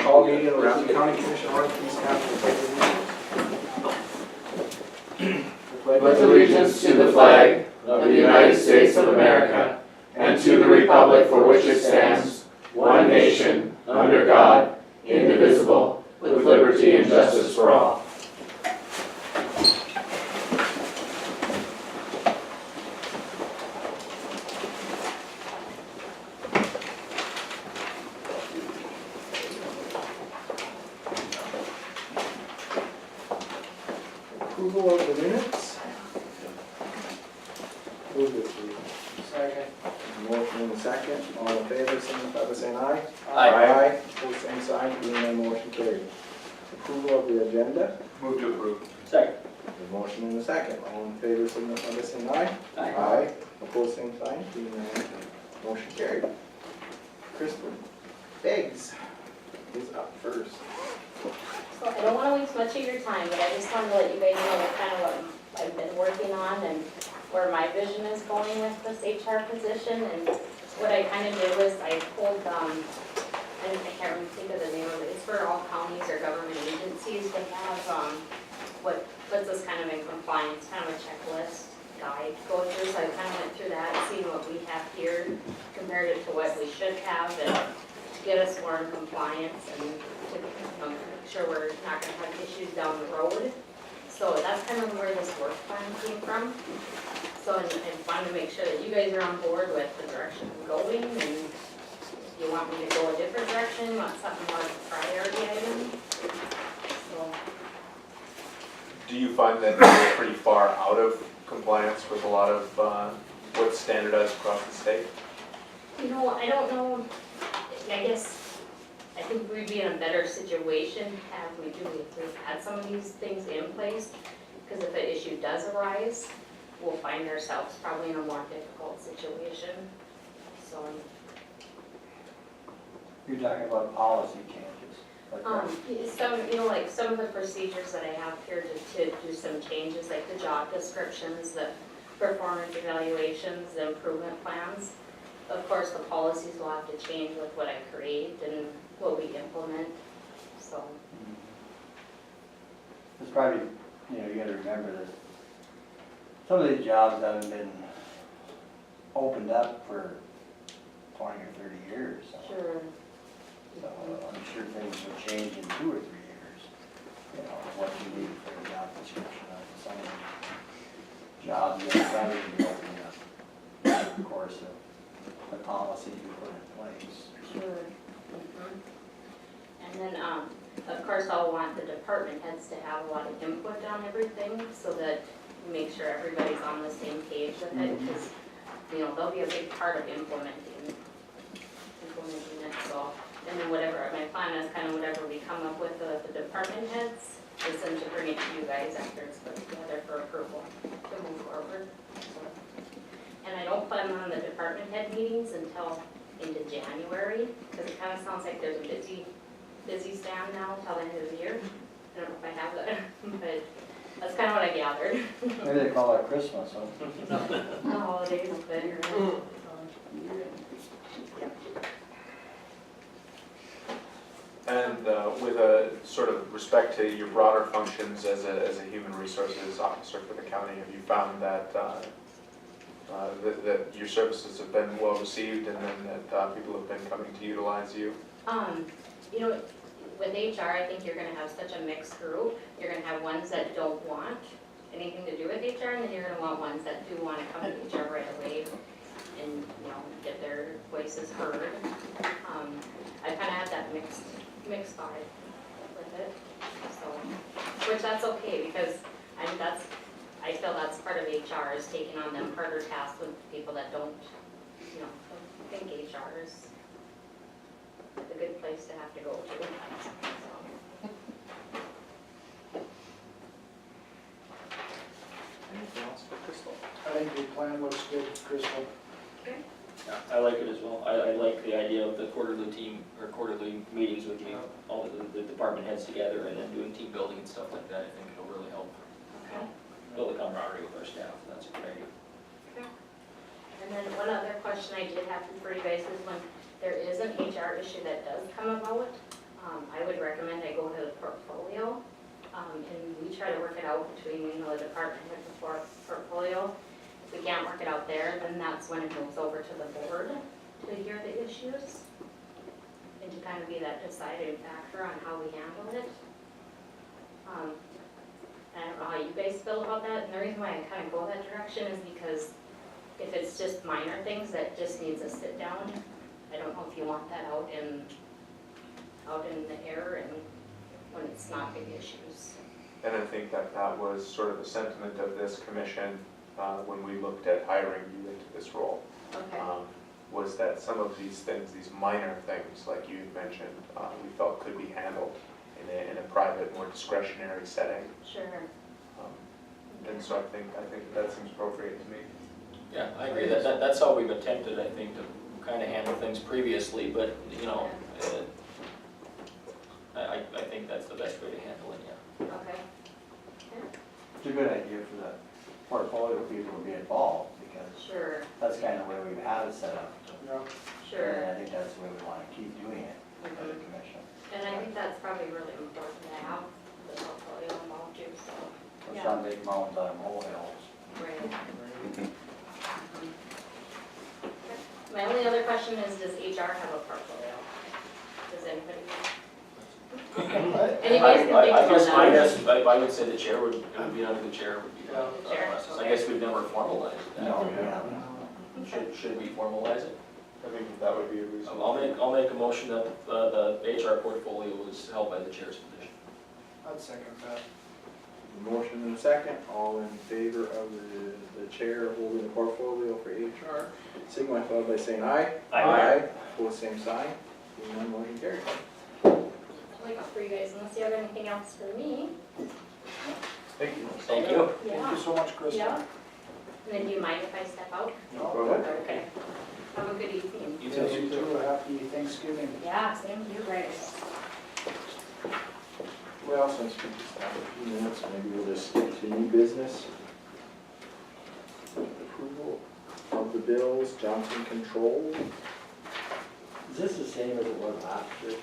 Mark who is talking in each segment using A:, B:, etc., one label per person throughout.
A: Call meeting of the Ramsey County Commission order, please stand for the pledge of allegiance.
B: Pledge allegiance to the flag of the United States of America and to the republic for which it stands, one nation, under God, indivisible, with liberty and justice for all.
A: Approval of the minutes. Move it, please.
C: Second.
A: Motion in a second, all in favor, signify by saying aye.
C: Aye.
A: Pose same sign, being none, motion carried. Approval of the agenda.
C: Move to approve. Second.
A: The motion in a second, all in favor, signify by saying aye.
C: Aye.
A: Opposed, same sign, being none, motion carried. Kristen Beggs is up first.
D: So I don't want to waste much of your time, but I just wanted to let you guys know kind of what I've been working on and where my vision is going with this HR position. And what I kind of did was I pulled, and I can't really think of the name of it, it's for all counties or government agencies that have what puts us kind of in compliance, kind of a checklist guide to go through. So I kind of went through that and seen what we have here, compared it to what we should have, and to get us more in compliance and to make sure we're not going to have issues down the road. So that's kind of where this work plan came from. So I wanted to make sure that you guys are on board with the direction I'm going, and if you want me to go a different direction, want something more of a priority item. So,
E: Do you find that you're pretty far out of compliance with a lot of what's standardized across the state?
D: you know, I don't know, I guess, I think we'd be in a better situation if we've had some of these things in place, because if an issue does arise, we'll find ourselves probably in a more difficult situation, so.
C: You're talking about policy changes. Like that.
D: Like some of the procedures that I have here to do some changes, like the job descriptions, the performance evaluations, the improvement plans. Of course, the policies will have to change with what I create and what we implement, so.
F: It's probably, you gotta remember that some of these jobs haven't been opened up for 20 or 30 years.
D: Sure.
F: So I'm sure things will change in 2 or 3 years. What you need for a job description of some of the jobs that probably be opening up, of course, the policy you put in place.
D: Sure. And then, of course, I'll want the department heads to have a lot of input on everything, so that we make sure everybody's on the same page with it, because, they'll be a big part of implementing it, so. And then whatever, my plan is kind of whatever we come up with the department heads, is then to bring it to you guys after it's put together for approval to move forward. So. And I don't plan on the department head meetings until into January, because it kind of sounds like there's a busy stand now till the end of the year. I don't know if I have that, but that's kind of what I gathered.
F: Maybe they call that Christmas, huh?
D: The holidays, but you're right.
E: And with a sort of respect to your broader functions as a human resources officer for the county, have you found that that your services have been well received, and then that people have been coming to utilize you?
D: With HR, I think you're going to have such a mixed group. You're going to have ones that don't want anything to do with HR, and then you're going to want ones that do want to come to HR right away and get their voices heard. I kind of have that mixed vibe with it, so, which that's okay, because I feel that's part of HR, is taking on them harder tasks with people that don't, think HR is a good place to have to go to. So.
A: Anything else for Crystal?
C: I think the plan looks good, Crystal.
D: Okay.
G: Yeah, I like it as well. I like the idea of the quarterly meetings with all the department heads together, and then doing team building and stuff like that. I think it'll really help
D: Okay.
G: build a camaraderie with our staff. That's a good idea.
D: Okay. And then one other question I did have for you guys is when there is an HR issue that does come about, I would recommend I go to the portfolio, and we try to work it out between, the department and the portfolio. If we can't work it out there, then that's when it moves over to the board to hear the issues and to kind of be that deciding factor on how we handle it. I don't know how you guys feel about that, and the reason why I kind of go that direction is because if it's just minor things that just needs a sit down, I don't know if you want that out in the air and when it's not big issues.
E: And I think that was sort of the sentiment of this commission when we looked at hiring you into this role.
D: Okay.
E: Was that some of these things, these minor things, like you mentioned, we felt could be handled in a private, more discretionary setting.
D: Sure.
E: And so I think that seems appropriate to me.
G: Yeah, I agree, that's how we've attempted, I think, to kind of handle things previously, but, I think that's the best way to handle it, yeah.
D: Okay.
F: It's a good idea for the portfolio people to be involved, because
D: Sure,
F: that's kind of the way we've had it set up.
D: sure.
F: And I think that's the way we want to keep doing it as a
D: Mhm.
F: commission.
D: And I think that's probably really important to have the portfolio involved too, so.
F: Let's not make mountains out of molehills.
D: Right. My only other question is, does HR have a portfolio? Does anybody? And you guys can think about that.
G: I would say the chair would, it would be under the chair would be the
D: Chair,
G: process. I
D: okay.
G: guess we've never formalized that.
F: No, we haven't.
G: Should we formalize it?
E: I think that would be a reasonable.
G: I'll make a motion that the HR portfolio is held by the chair's position.
C: I'd second that.
A: Motion and a second, all in favor of the chair holding the portfolio for HR, signify by saying aye.
G: Aye.
A: Opposed, same sign. Seeing none, motion carried.
D: Like for you guys, unless you have anything else for me.
E: Thank you.
G: Thank you.
C: Thank you so much, Kristen.
D: Yeah. And then do you mind if I step out?
A: Go ahead.
D: Okay. Have a good evening.
G: You
C: Yes,
G: too.
C: you too. Happy Thanksgiving.
D: Yeah, same to you guys.
A: Well, since we just have a few minutes, maybe we'll just skip to new business. Approval of the bills, Johnson Control.
F: Is this the same as it was last year?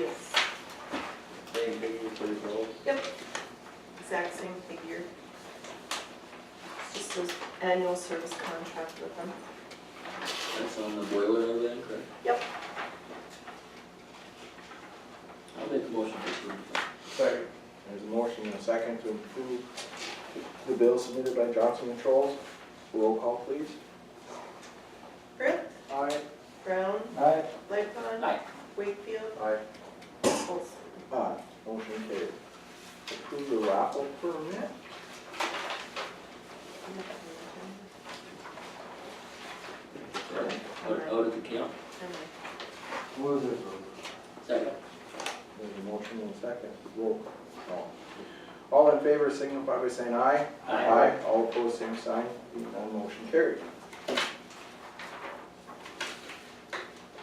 H: Yes,
F: Same figure for the bills?
H: exact same figure. It's just an annual service contract with them.
G: That's on the boiler and everything, correct?
H: Yep.
G: I'll make a motion to approve.
E: Second.
A: There's a motion and a second to approve the bill submitted by Johnson Controls. Roll call, please.
H: Brett,
C: Aye.
H: Brown,
F: Aye.
H: Lightfon.
G: Aye.
H: Wakefield,
E: Aye.
H: Olson.
A: Aye. Motion carried. Approve the raffle permit.
G: Out of the camp.
F: Move it.
G: Second.
A: There's a motion and a second. Roll call. All in favor signify by saying aye.
G: Aye.
A: All opposed, same sign. None, motion carried.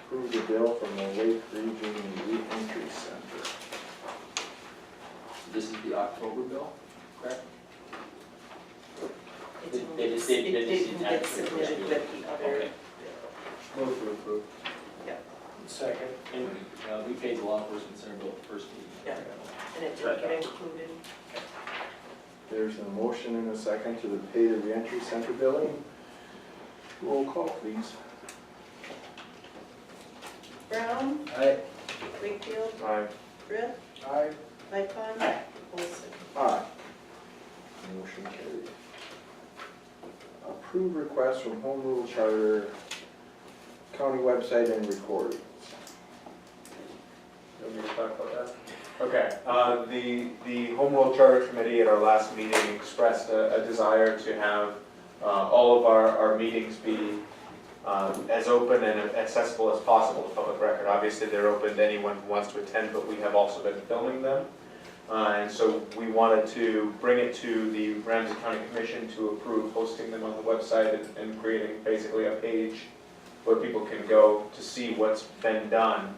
A: Approve the bill from the Lake Region Reentry Center.
G: This is the October bill, correct?
H: It
G: They just did-
H: it
G: they just
H: didn't
G: didn't
H: get
G: actually-
H: submitted with the other.
G: Okay.
A: Move to approve.
C: Second.
G: And we paid the law enforcement center bill the first meeting.
H: Yeah. And it didn't get included.
A: There's a motion and a second to pay the reentry center billing. Roll call, please.
H: Brown,
F: Aye.
H: Wakefield,
E: Aye.
H: Brett,
C: Aye.
H: Lightfon.
G: Aye.
H: Olson.
A: Aye. Motion carried. Approve request from Home Rule Charter, county website and recordings.
E: You want me to talk about that? Okay, the Home Rule Charter Committee at our last meeting expressed a desire to have all of our meetings be as open and accessible as possible to public record. Obviously, they're open to anyone who wants to attend, but we have also been filming them. And so we wanted to bring it to the Ramsey County Commission to approve hosting them on the website and creating basically a page where people can go to see what's been done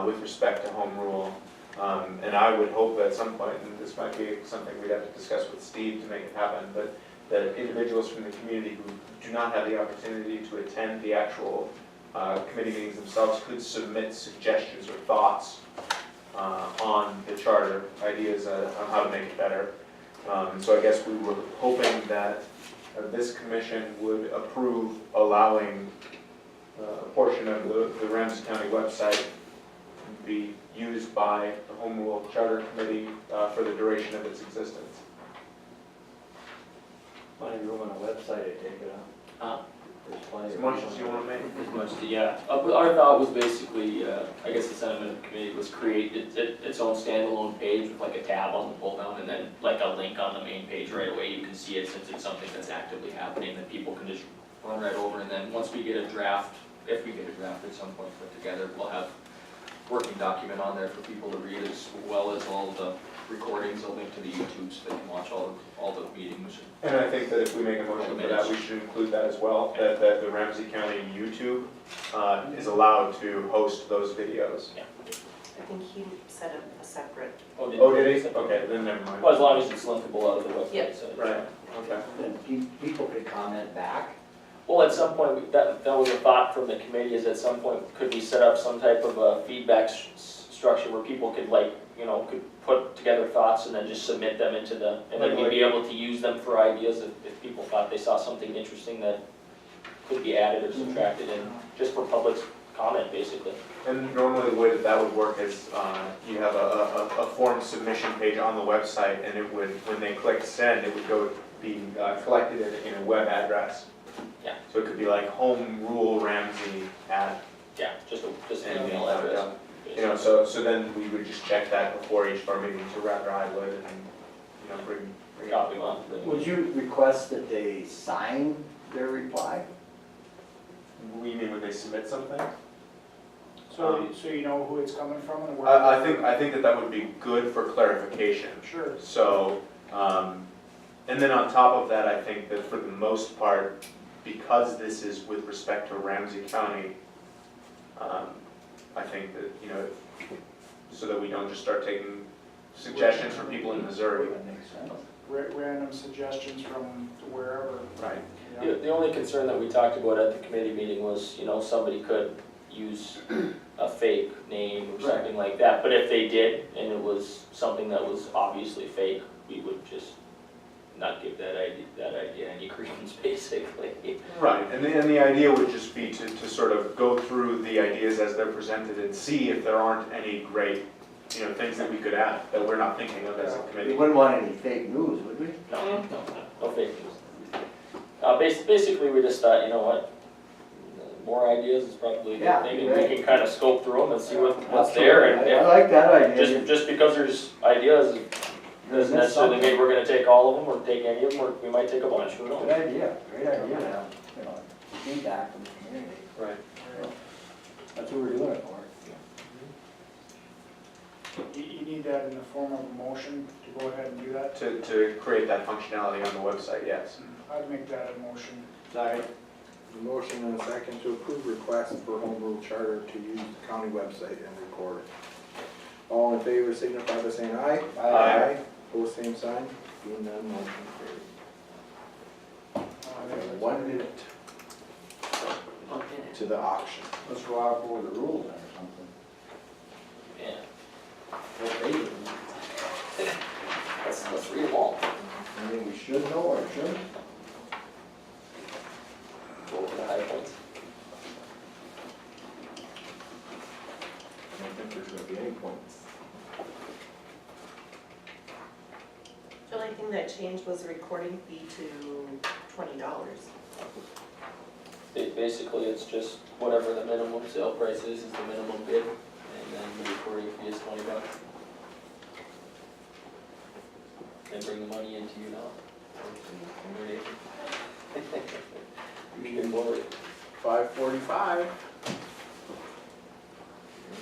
E: with respect to home rule. And I would hope at some point, and this might be something we'd have to discuss with Steve to make it happen, but that individuals from the community who do not have the opportunity to attend the actual committee meetings themselves could submit suggestions or thoughts on the charter, ideas on how to make it better. So I guess we were hoping that this commission would approve allowing a portion of the Ramsey County website to be used by the Home Rule Charter Committee for the duration of its existence.
F: Plenty of room on the website to take it up. There's plenty
E: As
F: of
E: much
F: room
E: as
F: on
E: you
F: the
E: want to make.
G: As much, yeah. But our thought was basically, I guess the sentiment of the committee was create its own standalone page with like a tab on the pull down and then like a link on the main page right away. You can see it since it's something that's actively happening that people can just run right over. And then once we get a draft, if we get a draft at some point put together, we'll have working document on there for people to read as well as all the recordings. I'll link to the YouTube so they can watch all the meetings.
E: And I think that if we make a motion for that, we should include that as well, that the Ramsey County YouTube is allowed to host those videos.
H: I think he set up a separate.
E: Oh, did he? Okay, then never mind.
G: Well, as long as it's linkable out of the website.
H: Yep.
G: So it's
E: Right, okay.
F: Then people could comment back.
G: Well, at some point, that was a thought from the committee, is at some point, could we set up some type of a feedback structure where people could could put together thoughts and then just submit them into and then we'd be able to use them for ideas if people thought they saw something interesting that could be added or subtracted in, just for public's comment, basically.
E: And normally the way that would work is you have a form submission page on the website, and it would, when they click send, it would go be collected in a web address.
G: Yeah.
E: So it could be like home rule Ramsey at,
G: Yeah, just an email address.
E: you know, so then we would just check that before each of our meetings, or rather I would, and bring
G: Copy
E: it
G: one.
F: Would you request that they sign their reply?
E: You mean when they submit something?
C: So you know who it's coming from and where?
E: I think that would be good for clarification.
C: Sure.
E: So, and then on top of that, I think that for the most part, because this is with respect to Ramsey County, I think that, so that we don't just start taking suggestions from people in Missouri.
F: That makes sense.
C: Random suggestions from wherever.
E: Right.
G: The only concern that we talked about at the committee meeting was, somebody could use a fake name or something like that. But if they did, and it was something that was obviously fake, we would just not give that idea any credence, basically.
E: Right, and the idea would just be to sort of go through the ideas as they're presented and see if there aren't any great, things that we could add that we're not thinking of as a
F: We
E: committee.
F: wouldn't want any fake news, would we?
G: No fake news. Basically, we just thought, what, more ideas is probably a
F: Yeah,
G: good thing, and
F: right.
G: we can kind of scope through them and see what's there, and
F: I
G: if,
F: like that idea.
G: just because there's ideas, doesn't necessarily mean we're gonna take all of them, or take any of them, or we might take a bunch, who
F: Good
G: knows?
F: idea, great idea, to have, feedback from the community.
E: Right.
F: That's what we're doing it for.
C: You need that in the form of a motion to go ahead and do that?
E: To create that functionality on the website, yes.
C: I'd make that a motion.
F: Sorry.
A: A motion and a second to approve request for home rule charter to use the county website and record it. All in favor signify by saying aye.
E: Aye.
A: Pose same sign, being none, motion carried. 1 minute to the auction.
F: Let's go out over the rules then or something.
G: Yeah,
F: What they do.
G: let's read them all.
F: Anything we should know or shouldn't?
G: Go over the high points.
A: I don't think there's gonna be any points.
H: The only thing that changed was the recording fee to $20.
G: Basically, it's just whatever the minimum sale price is the minimum bid, and then the recording fee is $20. And bring the money into you now. You can lower it.
A: 5:45.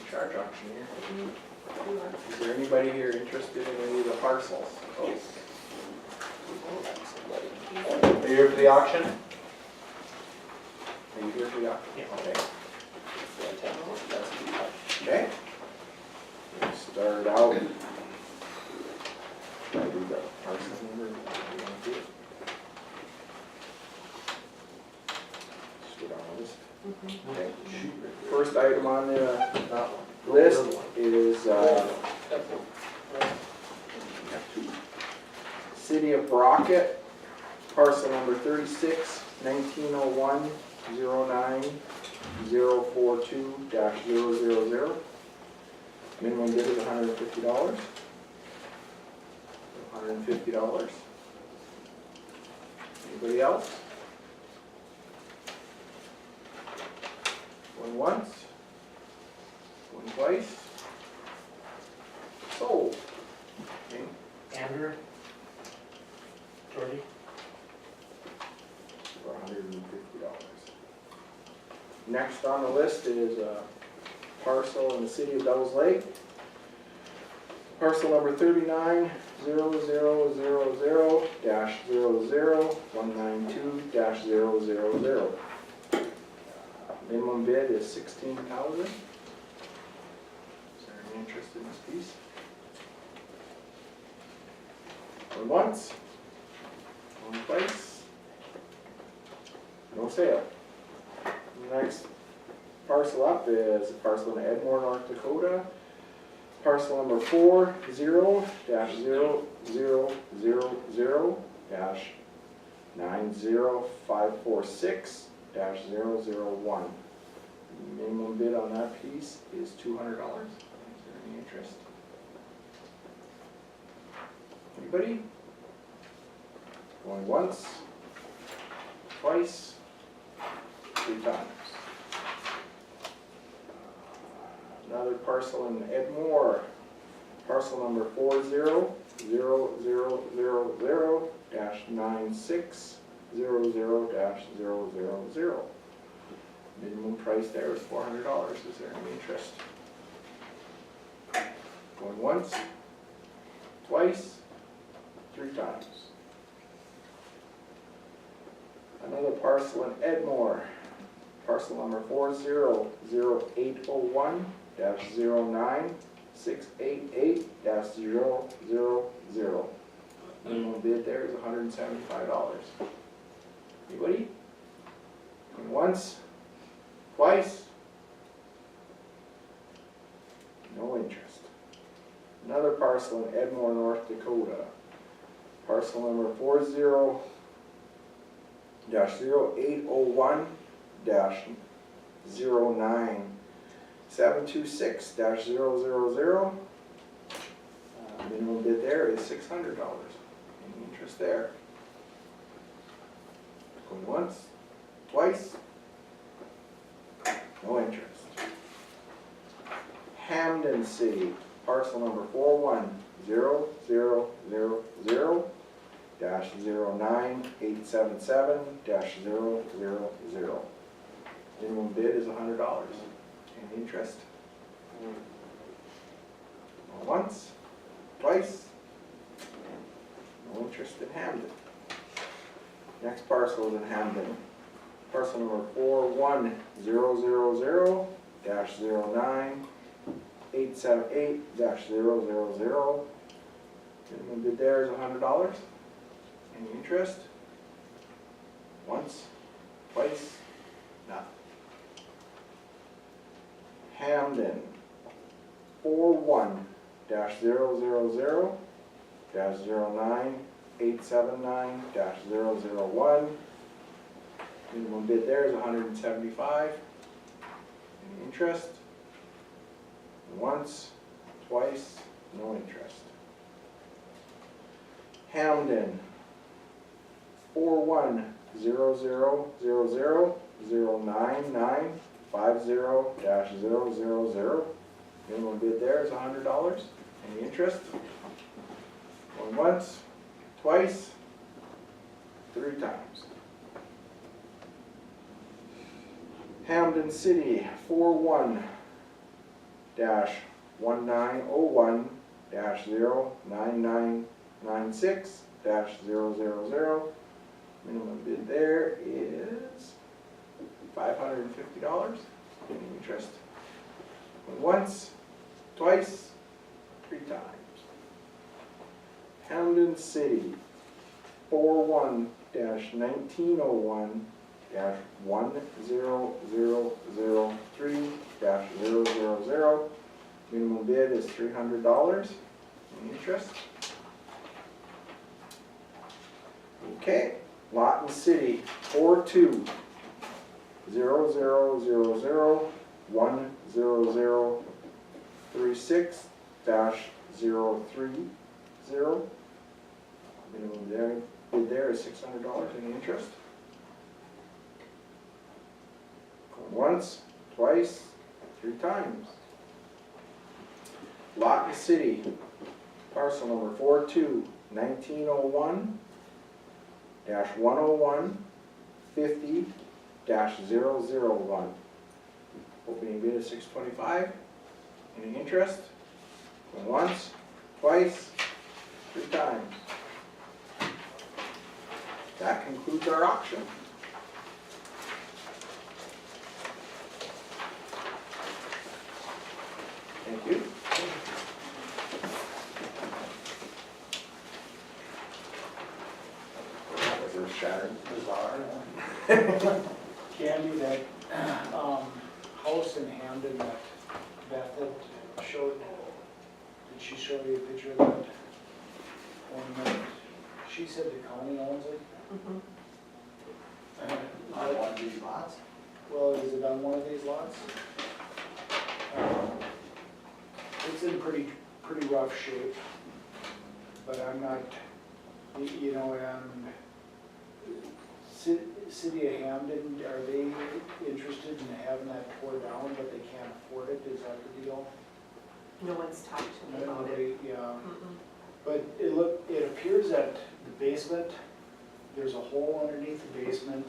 A: Charge auctioneer. Is there anybody here interested in any of the parcels?
E: Are you here for the auction?
A: Are you here for the auction? Okay.
G: Fantastic.
A: Okay. We'll start out. Should I do the parcel number? How do you want to do it? Just go down the list. Okay. First item on the list is, City of Brockett, parcel number 36-1901-09-042-000. Minimum bid is $150. $150. Anybody else? Going once? Going twice? Sold. Okay.
C: Andrew? Jordy?
A: For $150. Next on the list is a parcel in the city of Devils Lake. Parcel number 39-000-00192-000. Minimum bid is $16,000. Is there any interest in this piece? Going once? Going twice? No sale. Next parcel up is a parcel in Edmore, North Dakota. Parcel number 40-000-90546-001. Minimum bid on that piece is $200. Is there any interest? Anybody? Going once? Twice? 3 times. Another parcel in Edmore, parcel number 40-000-9600-000. Minimum price there is $400. Is there any interest? Going once, twice, 3 times. Another parcel in Edmore, parcel number 40-0801-09-688-000. Minimum bid there is $175. Anybody? Going once, twice? No interest. Another parcel in Edmore, North Dakota, parcel number 40-0801-09-726-000. Minimum bid there is $600. Any interest there? Going once, twice? No interest. Hamden City, parcel number 41-000-09877-000. Minimum bid is $100. Any interest? Once, twice? No interest in Hamden. Next parcel is in Hamden. Parcel number 41-000-09878-000. Minimum bid there is $100. Any interest? Once, twice, none. Hamden, 41-000-09879-001. Minimum bid there is $175. Any interest? Once, twice, no interest. Hamden, 41-000-099-50-000. Minimum bid there is $100. Any interest? Going once, twice, 3 times. Hamden City, 41-190-1996-000. Minimum bid there is $550. Any interest? Once, twice, 3 times. Hamden City, 41-1901 -10003-000. Minimum bid is $300. Any interest? Okay, Lot and City, 42-0001-0036-030. Minimum bid there is $600. Any interest? Going once, twice, 3 times. Lot and City, parcel number 42-1901-101-50-001. Opening bid is $625. Any interest? Going once, twice, 3 times. That concludes our auction. Thank you. That was earth-shattering.
F: Bizarre,
C: Candy, that, house in Hamden that Beth had showed, did she show you a picture of that? One that, she said the county owns it.
F: on one of these lots?
C: Well, is it on one of these lots? It's in pretty rough shape, but I'm not, you know, City of Hamden, are they interested in having that tore down, but they can't afford it, is that the deal?
H: No one's talked to me about it.
C: Nobody, yeah, but it appears that the basement, there's a hole underneath the basement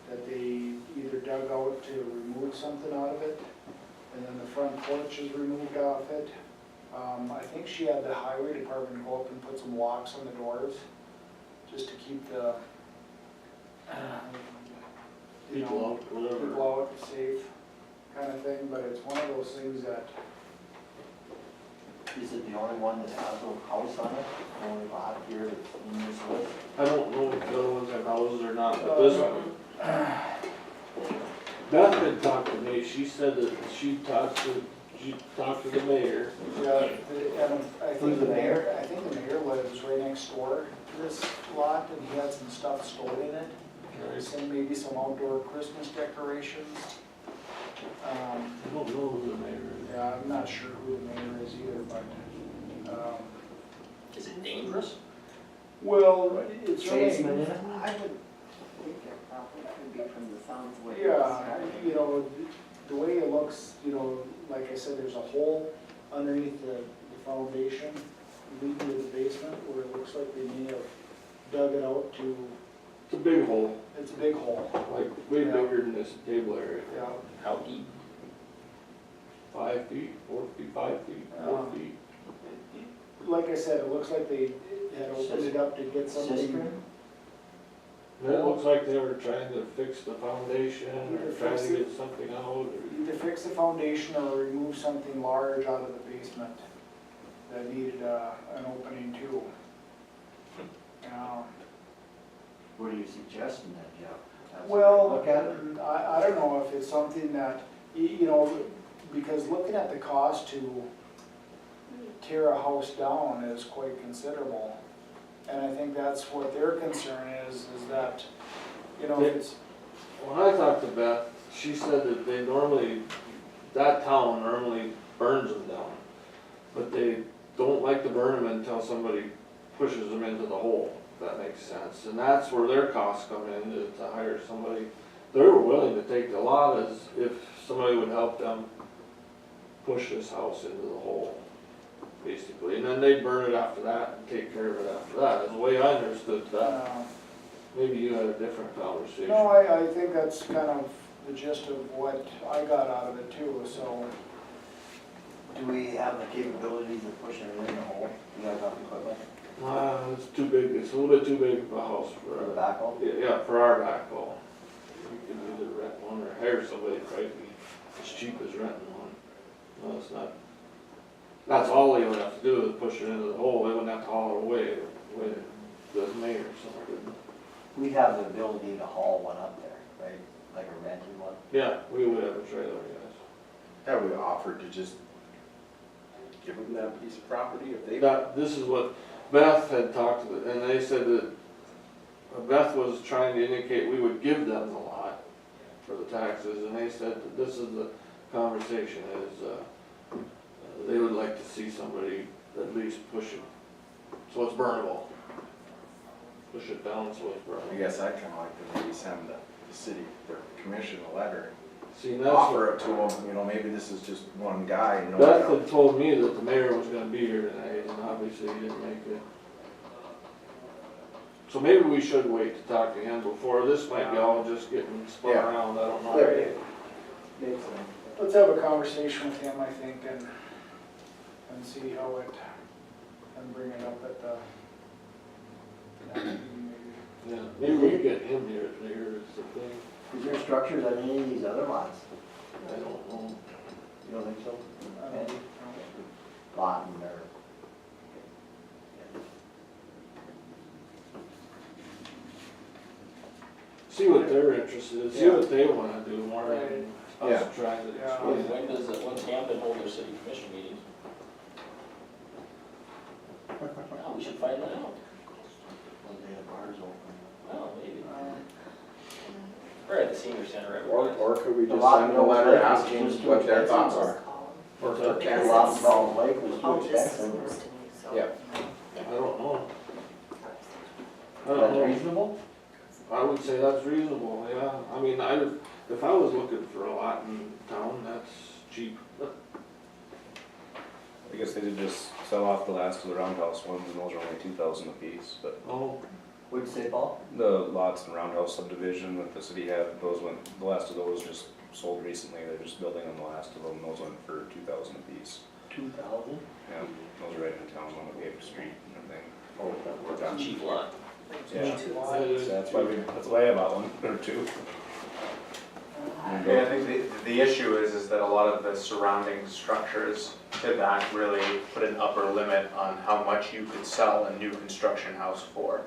C: that they either dug out to remove something out of it, and then the front porch is removed off it. I think she had the highway department go up and put some locks on the doors, just to keep the, you know,
B: People out, whatever.
C: people out, safe, kind of thing, but it's one of those things that,
F: Is it the only one that has a house on it? The only lot here that's in this list?
B: I don't know if the other ones have houses or not, but this one. Beth had talked to me, she said that she talked to the mayor.
C: yeah, and I
F: Who's
C: think
F: the mayor?
C: I think the mayor lives right next door to this lot, and he had some stuff stored in it. And maybe some outdoor Christmas decorations.
B: I don't know who the mayor is.
C: Yeah, I'm not sure who the mayor is either, but,
G: Is it dangerous?
C: well, it's
F: Basement
C: really,
F: in it?
I: I would think it probably could be from the sounds of what you're
C: yeah,
I: describing.
C: you know, the way it looks, you know, like I said, there's a hole underneath the foundation leading to the basement where it looks like they may have dug it out to,
B: It's a big hole,
C: it's a big hole,
B: like way
C: Yeah.
B: bigger than this table area.
C: yeah.
G: How deep?
B: 5 feet, 4 feet, 5 feet, 4 feet.
C: Like I said, it looks like they had opened it up to get something.
F: Cistern?
B: And it looks like they were trying to fix the foundation,
C: Either
B: or trying
C: fix
B: to
C: it-
B: get something out, or.
C: Either fix the foundation or remove something large out of the basement that needed an opening too.
F: What are you suggesting then, Jeff? Have
C: Well,
F: somebody Look at it?
C: I don't know if it's something that, you know, because looking at the cost to tear a house down is quite considerable. And I think that's what their concern is that, you know, if it's,
B: When I talked to Beth, she said that they normally, that town normally burns them down. But they don't like to burn them until somebody pushes them into the hole, if that makes sense. And that's where their costs come in, is to hire somebody. They were willing to take the lot as if somebody would help them push this house into the hole, basically. And then they'd burn it after that and take care of it after that, is the way I understood that. Maybe you had a different conversation.
C: no, I think that's kind of the gist of what I got out of it too, so.
F: Do we have the capabilities of pushing it in the hole? You guys have equipment
B: It's too big, it's a little bit too big of a house
F: for the
B: for,
F: backhoe?
B: yeah, for our backhoe. We can either rent one or hire somebody, probably be as cheap as renting one. No, it's not. That's all they would have to do is push it into the hole, they wouldn't have to haul it away, the mayor or something.
F: We have the ability to haul one up there, right, like a rented one.
B: Yeah, we would have a trailer, yes.
J: Have we offered to just give them that piece of property if they?
B: This is what Beth had talked to, and they said that Beth was trying to indicate we would give them the lot for the taxes, and they said that this is the conversation is, they would like to see somebody at least push it, so it's burnable. Push it down so it's
J: I
B: burnable.
J: guess I'd kinda like to maybe send the city, their commission a letter,
B: See, that's
J: offer
B: what,
J: it to them, you know, maybe this is just one guy, you know.
B: Beth had told me that the mayor was gonna be here tonight, and obviously he didn't make it. So maybe we should wait to talk to him before, this might be all just getting spun
J: Yeah.
B: around, I don't know.
F: Makes sense.
C: Let's have a conversation with him, I think, and see how it, and bring it up at the next meeting maybe.
B: Yeah, maybe we get him here later, is the thing,
F: Is there structures on any of these other lots?
B: I don't know.
F: You don't think so?
C: I don't know.
F: Lot in there.
B: See what they're interested in, see what they wanna do more than
J: Yeah.
B: us trying to
C: Yeah.
B: explain.
G: When's Hampton hold their city commission meetings? Oh, we should find that out.
F: When they have bars open.
G: Well, maybe. We're at the senior center every
J: Or,
G: month.
J: or could we
F: The
J: just
F: lot
J: send
F: in
J: them a letter
F: Oak Lake is
J: asking
F: just too
J: what their
F: expensive.
J: thoughts are? Or
F: The
J: can
F: lot in Bald Lake was
H: How
F: too
H: this
F: expensive.
H: seems to me, so.
J: Yeah.
B: I don't know. I don't
F: That's
B: know,
F: reasonable?
B: I would say that's reasonable, yeah, I mean, if I was looking for a lot in town, that's cheap.
K: I guess they did just sell off the last of the roundhouse ones, and those are only 2,000 apiece, but
B: Oh,
F: What'd you say, Paul?
K: the lots in roundhouse subdivision that the city had, those went, the last of those just sold recently, they're just building on the last of them, those went for 2,000 apiece.
F: 2,000?
K: Yeah, those are right in town on the paved street and everything.
F: Oh, that works.
G: Cheap lot.
K: Yeah.
C: Two
K: So that's why I bought one, or two.
E: Yeah, I think the issue is that a lot of the surrounding structures to that really put an upper limit on how much you could sell a new construction house for.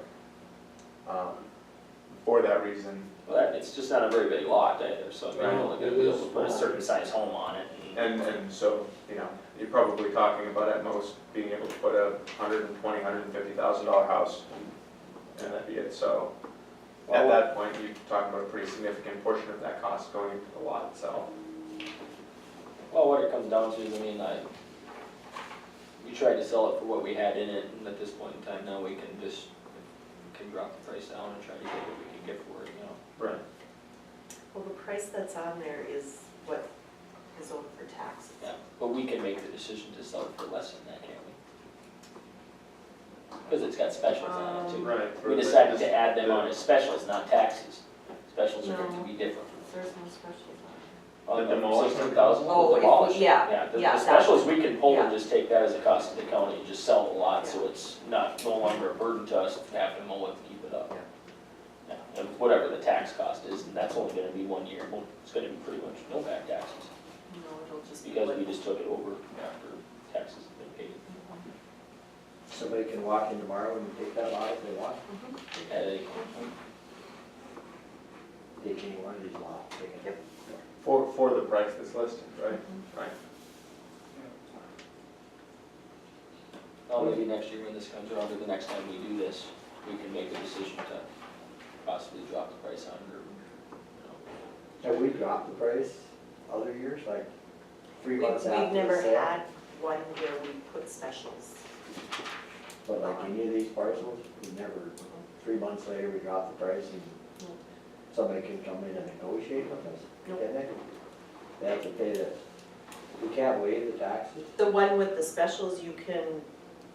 E: For that reason,
G: Well, it's just not a very big lot either, so you're only gonna be able to put a
B: Right.
G: certain size home on it.
E: and so, you know, you're probably talking about at most being able to put a $120,000-$150,000 house, and that'd be it, so. At that point, you're talking about a pretty significant portion of that cost going into the lot itself.
G: Well, what it comes down to is, I mean, we tried to sell it for what we had in it, and at this point in time now, we can drop the price down and try to get what we can get for it, you know?
E: Right.
H: Well, the price that's on there is what is owed for taxes.
G: Yeah, but we can make the decision to sell it for less than that, can't we? Because it's got specials on it too.
E: Right.
G: We decided to add them on as specials, not taxes. Specials are going to be different.
H: There's no specials
G: On
E: The demolished
G: 16,000,
H: Oh, if we-
G: demolished.
H: yeah,
G: The
H: yeah,
G: specials, we can pull and
H: yeah.
G: just take that as a cost to the county and just sell the lot, so it's no longer a burden to us to have to mow it and keep it up. Yeah, and whatever the tax cost is, and that's only gonna be 1 year, well, it's gonna be pretty much no back taxes,
H: on. No, it'll just be.
G: because
H: what-
G: we just took it over after taxes have been paid.
F: Somebody can walk in tomorrow and take that lot if they want.
G: Yeah, they-
F: Take any one of these lots, take it.
H: Yep.
E: For the price that's listed, right? Right.
G: Well, maybe next year when this comes around, or the next time we do this, we can make a decision to possibly drop the price on it, or, you know.
F: Have we dropped the price other years, like 3 months
H: We've
F: after the
H: never
F: sale?
H: had one where we put specials.
F: But like any of these parcels, we never, 3 months later, we drop the price and
H: No.
F: somebody can come in and negotiate with us,
H: Nope.
F: can they? They have to pay the, we can't waive the taxes?
H: The one with the specials, you can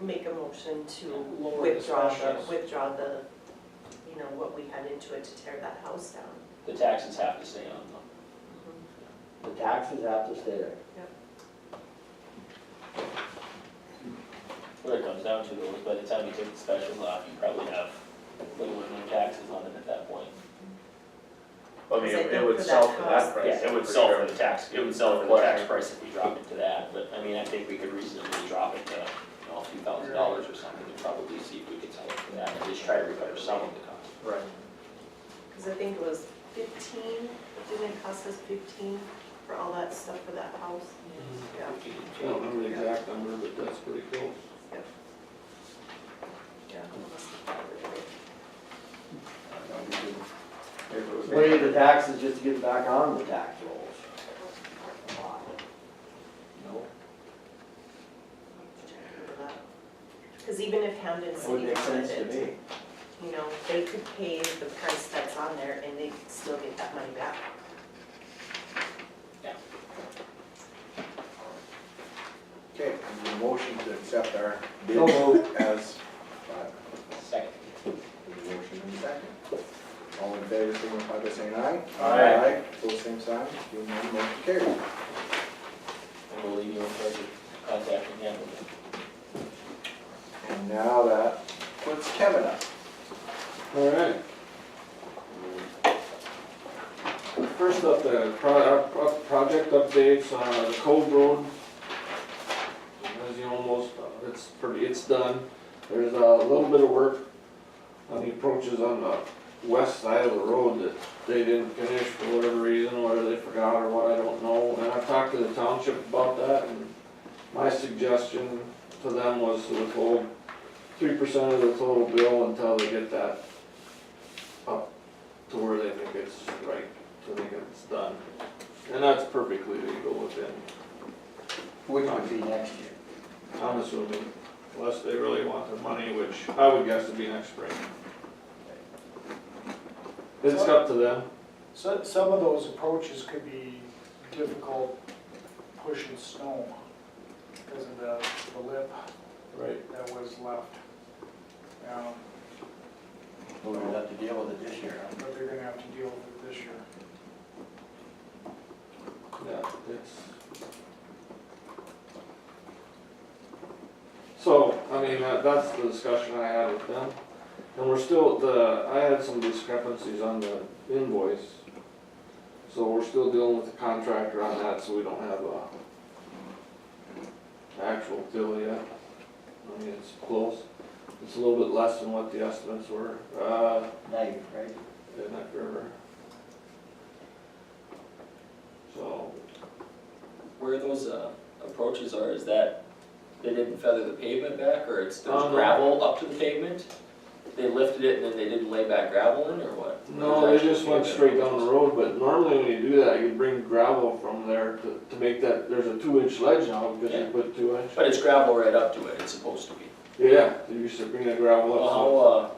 H: make a motion to
G: Lower the
H: withdraw
G: specials.
H: the, you know, what we had into it to tear that house down.
G: The taxes have to stay on them.
F: The taxes have to stay there.
G: What it comes down to though is by the time you take the specials off, you probably have little or no taxes on it at that point.
E: I mean,
H: Because I
E: it
H: think
E: would
H: for
E: sell
H: that
E: for
H: cost-
E: that price.
G: Yeah, it would
E: for
G: sell
E: sure.
G: for the tax, it would sell for the tax price if we dropped it to that, but I mean, I think we could reasonably drop it to, you know, a few $1,000s or something and probably see if we could sell it for that, at least try to recover some of the cost.
E: Right.
H: Because I think it was 15, didn't it cost us 15 for all that stuff for that house? Yeah.
B: I don't remember the exact number, but that's pretty close.
H: Yeah. it must have been
E: If it was
F: Pay the taxes just to get back on the tax rolls. No,
H: Because even if Hamden
F: that
H: City
F: would make
H: wanted
F: sense to
H: it,
F: me.
H: you know, they could pay the price that's on there and they could still get that money back.
A: Okay, I need a motion to accept our bid
F: So moved.
A: as,
G: Second.
A: motion and second. All in favor, signify by saying aye.
E: Aye.
A: Pose same sign, hearing none, motion carries.
G: And we'll leave you in charge of contacting him.
A: And now that puts Kevin up.
B: All right. First up, the project updates on the Cove Road. As you almost, it's done. There's a little bit of work on the approaches on the west side of the road that they didn't finish for whatever reason, whether they forgot or what, I don't know. And I've talked to the township about that, and my suggestion to them was to withhold 3% of the total bill until they get that up to where they think it's right, to think it's done. And that's perfectly legal within,
F: Which would be next year.
B: I'm assuming, unless they really want the money, which I would guess would be next spring. It's up to them.
C: So, some of those approaches could be difficult pushing snow because of the lip
B: Right.
C: that was left.
F: We're gonna have to deal with it this year.
C: But they're gonna have to deal with it this year.
B: Yeah, it's. So, I mean, that's the discussion I had with them. And we're still, I had some discrepancies on the invoice. So we're still dealing with the contractor on that, so we don't have a actual bill yet. I mean, it's close. It's a little bit less than what the estimates were,
F: Knife, right?
B: in that river. So,
G: Where those approaches are, is that they didn't feather the pavement back, or there's
B: No.
G: gravel up to the pavement? They lifted it and then they didn't lay back gravel in, or what?
B: no, they just went straight down the road, but normally when you do that, you bring gravel from there to make that, there's a 2-inch ledge now, because
G: Yeah.
B: you put 2-inch.
G: But it's gravel right up to it, it's supposed to be.
B: Yeah, they used to bring that gravel up.
G: Well,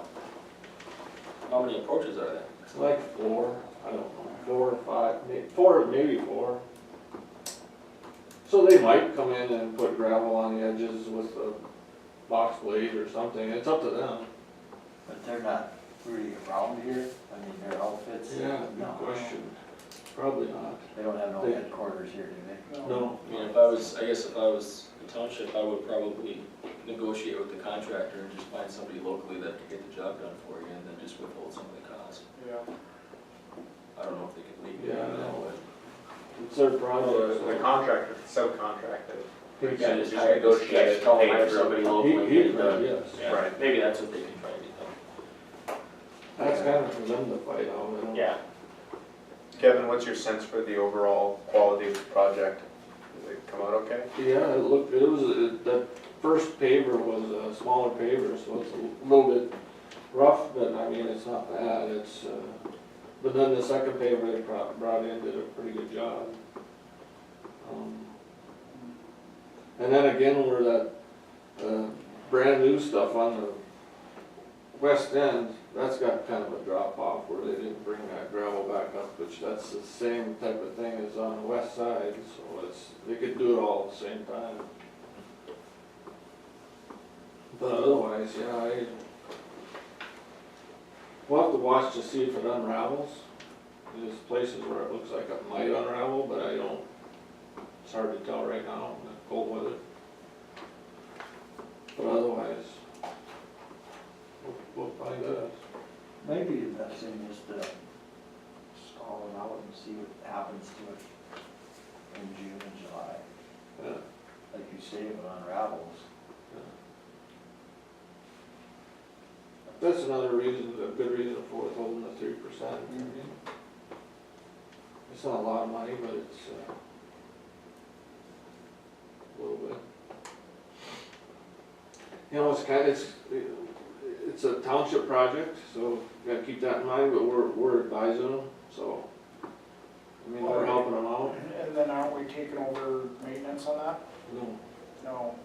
G: how many approaches are there?
B: It's like 4, I don't know, 4 or 5, maybe 4. So they might come in and put gravel on the edges with a box blade or something, it's up to them.
F: But they're not really around here. I mean, their outfits.
B: Yeah,
F: No.
B: good question. Probably not.
F: They don't have no
B: They-
F: headquarters here, do they?
B: No.
G: I mean, I guess if I was the township, I would probably negotiate with the contractor and just find somebody locally that could get the job done for you, and then just withhold some of the cost.
C: Yeah.
G: I don't know if they could legally
B: Yeah,
G: do that,
B: no.
G: but.
B: It's their
E: The
B: project.
E: contractor, subcontracted.
B: He-
E: We
G: Yeah,
E: can
G: just
E: just
G: hire,
E: negotiate it,
G: tell them
E: pay
G: hire
E: through.
G: somebody locally.
B: He
G: and,
B: could, yes.
G: yeah,
E: Right.
G: maybe that's what they can try to get
B: That's kind of for them to fight out, I
G: done.
B: don't.
G: Yeah.
E: Kevin, what's your sense for the overall quality of the project? Did it come out okay?
B: Yeah, that first paver was a smaller paver, so it's a little bit rough, but I mean, it's not bad, but then the second paver they brought in did a pretty good job. And then again, where that, brand new stuff on the west end, that's got kind of a drop off where they didn't bring that gravel back up, which that's the same type of thing as on the west side, so they could do it all at the same time. But otherwise, yeah, we'll have to watch to see if it unravels. There's places where it looks like it might unravel, but it's hard to tell right now in the cold weather. But otherwise, we'll find out.
F: Maybe the best thing is to stall it out and see what happens to it in June and July.
B: Yeah.
F: Like you say, if it unravels.
B: That's another reason, a good reason for withholding the 3%. It's not a lot of money, but it's, a little bit. You know, it's a township project, so you gotta keep that in mind, but we're advising them, so. I mean, we're helping them out.
C: And then aren't we taking over maintenance on that?
B: No,
C: No,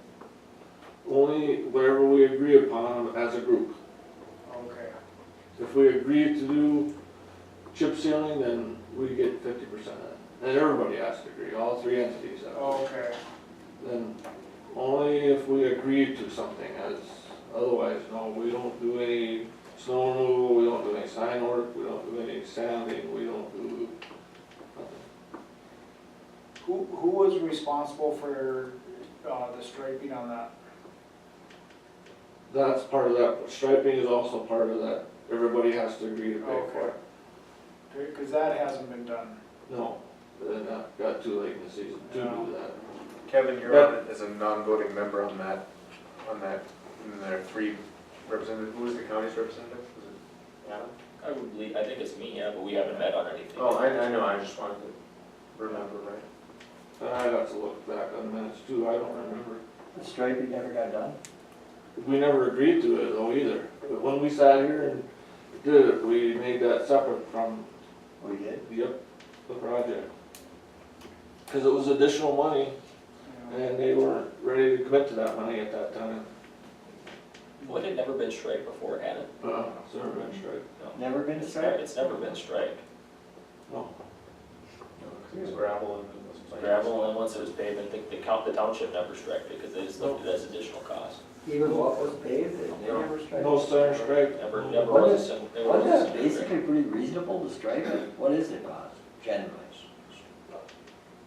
B: only whatever we agree upon as a group.
C: okay.
B: If we agree to do chip sealing, then we get 50% of it. And everybody has to agree, all three entities have to.
C: Okay,
B: Then only if we agree to something, as otherwise, no, we don't do any snow removal, we don't do any sign work, we don't do any sanding, we don't do nothing.
C: who was responsible for, the striping on that?
B: That's part of that, but striping is also part of that, everybody has to agree to pay for it.
C: Cause that hasn't been done.
B: No, then that got too late in the season to do that.
E: Kevin, you're on it as a non-voting member on that, and there are three representatives. Who is the county's representative? Was it Adam?
G: I think it's me, yeah, but we haven't met on anything.
E: Oh, I know, I just wanted to remember, right?
B: I'd have to look back on the minutes too, I don't remember.
F: The striping never got done?
B: We never agreed to it though either. But when we sat here and did it, we made that separate from
F: We did?
B: the project. Cause it was additional money and they weren't ready to commit to that money at that time.
G: Well, it had never been striped before, had it?
B: It's never been straight.
G: No.
F: Never been
G: It's
F: striped?
G: It's never been striped.
B: No.
E: It was gravel and it was like.
G: Gravel, and once it was paved, I think the township never striped it, because they just looked at it as additional cost.
F: Even what was paved, they never striped?
B: No center stripe.
G: Never
F: What
G: was
F: is-
G: a single.
F: Wasn't that basically pretty reasonable to stripe it? What is it cost, generally?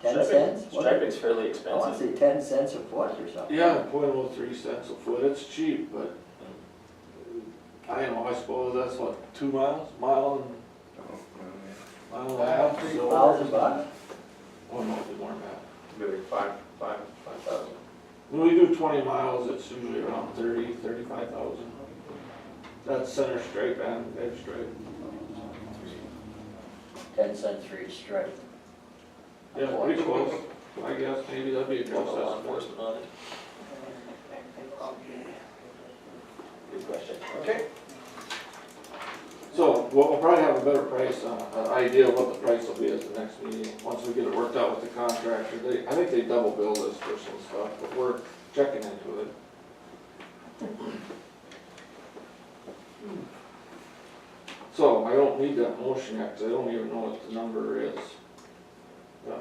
F: 10 cents? What-
G: Striping's fairly
F: I wanna
G: expensive.
F: say 10 cents a foot or something.
B: Yeah, 0.03 cents a foot, it's cheap, but I don't know, I suppose that's what, 2 miles, mile and a half, so.
F: $1,000?
B: Oh, no, it'd be more than that.
E: Maybe like 5,000.
B: When we do 20 miles, it's usually around 35,000. That's center stripe and edge stripe.
F: 10 cents for each stripe.
B: Yeah, pretty close. I guess maybe that'd be a
G: More
B: close
G: law
B: estimate.
G: enforcement on it. Good question.
E: Okay.
B: So we'll probably have a better price, an idea of what the price will be at the next meeting, once we get it worked out with the contractor. I think they double bill us for some stuff, but we're checking into it. So I don't need that motion yet, 'cause I don't even know what the number is.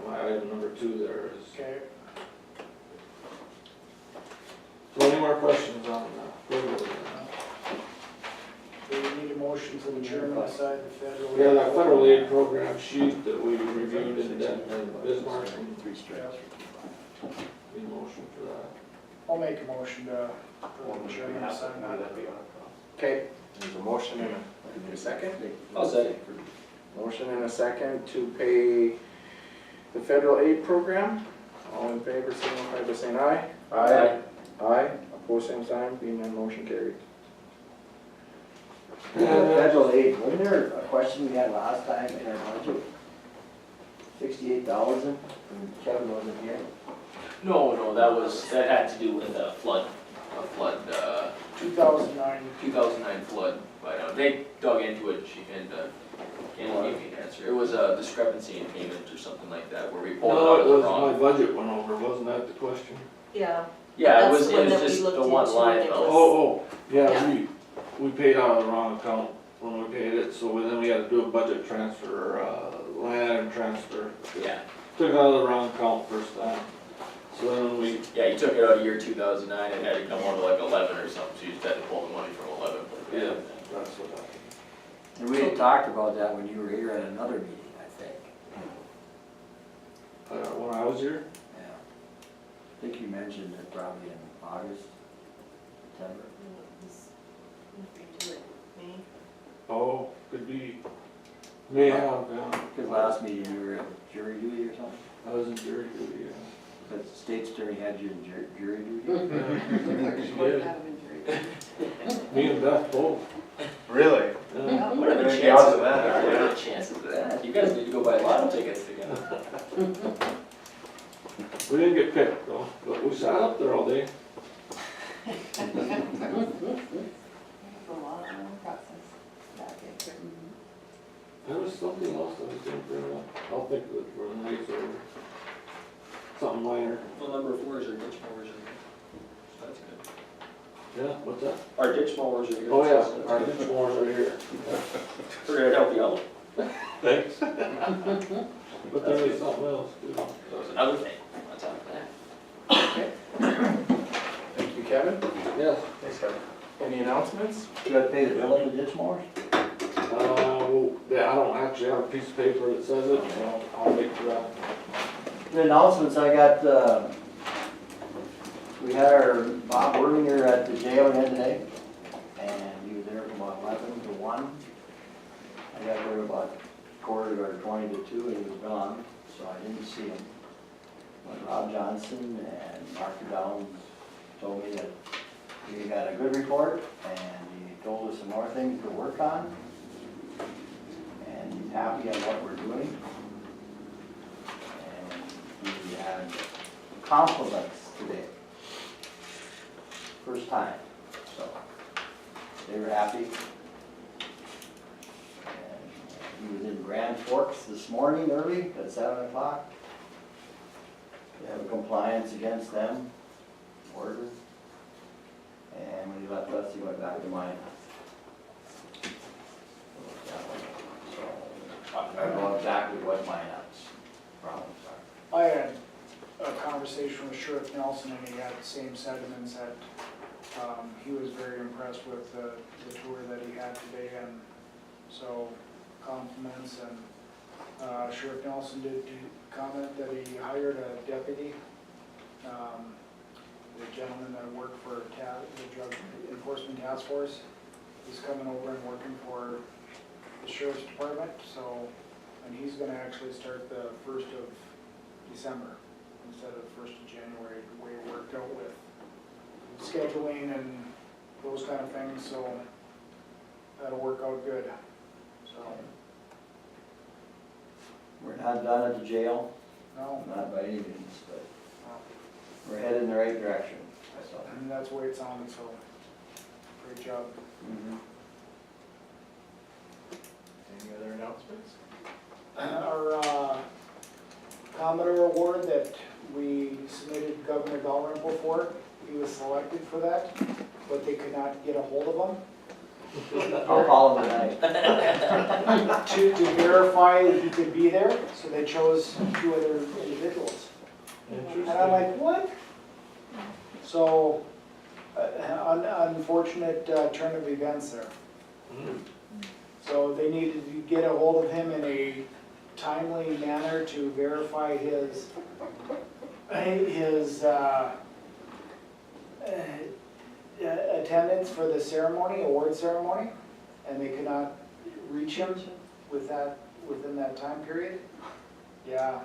B: My item number 2 there is.
C: Okay,
B: So any more questions on federal?
C: do we need a motion for the chairman to sign the federal?
B: Yeah, that federal aid program sheet that we reviewed in Bismarck,
F: Three stripes.
B: need a motion for that.
C: I'll make a motion for the chairman to sign that.
A: Okay, there's a motion and a second.
G: I'll second.
A: Motion and a second to pay the federal aid program. All in favor, signify by saying aye.
G: Aye.
A: Aye, opposed, same sign, being none, motion carried.
F: Federal aid, wasn't there a question we had last time in our budget? $68,000, and Kevin wasn't here?
G: No, that had to do with a flood,
C: 2009,
G: 2009 flood. But they dug into it, and Kenny gave me an answer. It was a discrepancy in payment or something like that, where we pulled
B: No,
G: out
B: it
G: of the
B: was
G: wrong.
B: my budget went over, wasn't that the question?
H: Yeah,
G: Yeah, it
H: That's
G: was
H: the one that we
G: just
H: looked
G: the one
H: into,
G: line
H: and it
G: though.
B: Oh, yeah,
H: Yeah.
B: we paid out of the wrong account when we paid it, so then we had to do a budget transfer, line item transfer.
G: Yeah,
B: Took it out of the wrong account first time, so then we,
G: yeah, you took it out of year 2009 and had to come on to like 11 or something, so you just had to pull the money from 11.
B: yeah, that's what happened.
F: And we had talked about that when you were here at another meeting, I think.
B: When I was here,
F: Yeah. I think you mentioned it probably in August, September.
B: oh, could be, may have, yeah,
F: Because last meeting you were at jury duty or something?
B: I was in jury duty, yeah.
F: But the state's attorney had you in jury duty?
B: She did. Me and Beth both.
E: Really?
B: Yeah.
G: What are the
E: What are the
G: chances
E: odds
G: of
E: of that?
G: that? What are the chances of that? You guys need to go buy lotto tickets together.
B: We didn't get picked though, but we sat up there all day.
I: It's a long process.
B: There was something else that I was going to bring up. I'll think of it for the night's over. Something minor.
G: What number of floors are ditch mowers in there? So that's good.
B: Yeah, what's that?
G: Our ditch mowers are here.
B: Oh,
G: so
B: yeah,
G: that's
B: our
G: good.
B: ditch mowers are here.
G: We're gonna help you out.
B: Thanks. But there is something else too.
G: That was another thing. That's out there.
A: Thank you, Kevin.
B: Yes.
E: Thanks, Kevin. Any announcements?
F: You gotta pay the bill in the ditch mowers?
B: Well, yeah, I don't actually have a piece of paper that says it, so I'll wait for that.
F: The announcements, I got, we had our Bob Worminger at the jail again today, and he was there from about 11 to 1. I got there about 20 to 2, and he was gone, so I didn't see him. But Rob Johnson and Mark Downs told me that he got a good report, and he told us some more things to work on, and he's happy on what we're doing. And we had compliments today. First time, so they were happy. And he was in Grand Forks this morning early at 7 o'clock. They have a compliance against them order. And when he left us, he went back to mine. So I don't know exactly what Minot's problems are.
C: I had a conversation with Sheriff Nelson, and he had the same sentiments that he was very impressed with the tour that he had today, and so compliments. And Sheriff Nelson did comment that he hired a deputy, the gentleman that worked for the Drug Enforcement Task Force. He's coming over and working for the Sheriff's Department, so, and he's gonna actually start the 1st of December instead of 1st of January, the way it worked out with scheduling and those kind of things, so that'll work out good, so,
F: We're not done at the jail,
C: no,
F: not by any means, but we're headed in the right direction, so.
C: and that's the way it sounded, so, great job.
E: Any other announcements?
C: Our Commodore Award that we submitted Governor Dalrymple for, he was selected for that, but they could not get a hold of him.
F: I'll call him tonight.
C: To verify that he could be there, so they chose 2 other individuals. And I'm like, what? So, unfortunate turn of events there. So they needed to get a hold of him in a timely manner to verify his attendance for the ceremony, award ceremony, and they could not reach him within that time period. Yeah,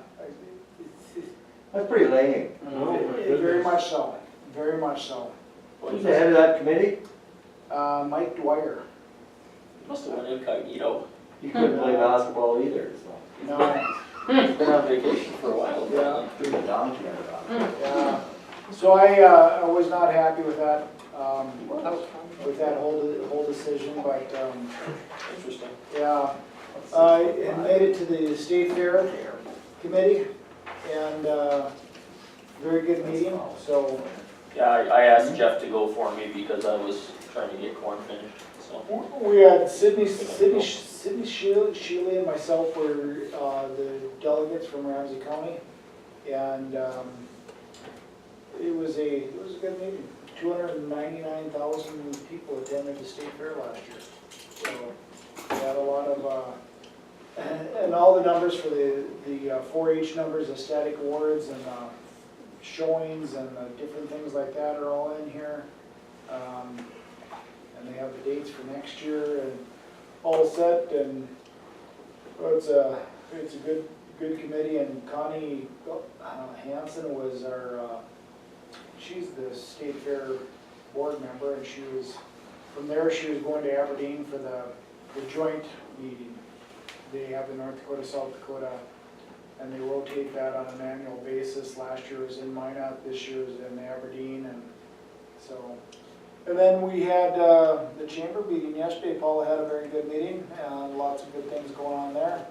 F: That's pretty lame.
C: very much so, very much so.
F: Who's the head of that committee?
C: Mike Dwyer.
G: Must have went incognito.
F: He couldn't play basketball either, so.
C: No,
G: He's been on vacation for a while.
C: yeah.
F: Threw the donkey out of it.
C: Yeah, so I was not happy with that, with that whole decision, but,
G: Interesting.
C: yeah. I made it to the State Fair Committee, and, very good meeting, so.
G: Yeah, I asked Jeff to go for me because I was trying to get corn finished, so.
C: We had Sydney Shealy and myself were, the delegates from Ramsey County, and, it was a good meeting. 299,000 people attended the State Fair last year. So we had a lot of, and all the numbers for the 4-H numbers, the static awards and showings and different things like that are all in here. And they have the dates for next year and all set, and it's a good committee, and Connie Hansen was our, she's the State Fair board member, and from there she was going to Aberdeen for the joint meeting. They have the North Dakota, South Dakota and they rotate that on an annual basis. Last year was in Minot, this year was in Aberdeen, and so. And then we had the chamber meeting yesterday. Paula had a very good meeting, and lots of good things going on there.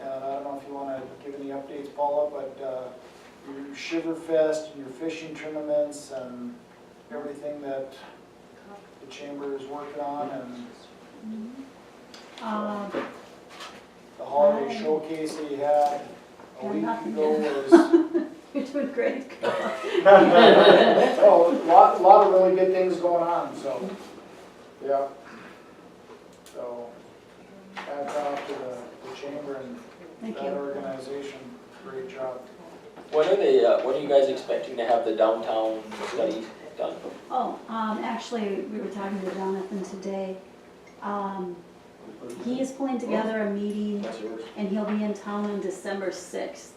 C: And I don't know if you want to give any updates, Paula, but your Shiver Fest, and your fishing tournaments, and everything that the chamber is working on, and the holiday showcase that you had a week ago was.
L: You're doing great.
C: So, lot of really good things going on, so, yeah. So, hats off to the chamber and
L: Thank
C: that
L: you.
C: organization, great job.
G: When are you guys expecting to have the downtown study done?
L: Oh, actually, we were talking to Jonathan today. He is pulling together a meeting, and he'll be in town on December 6th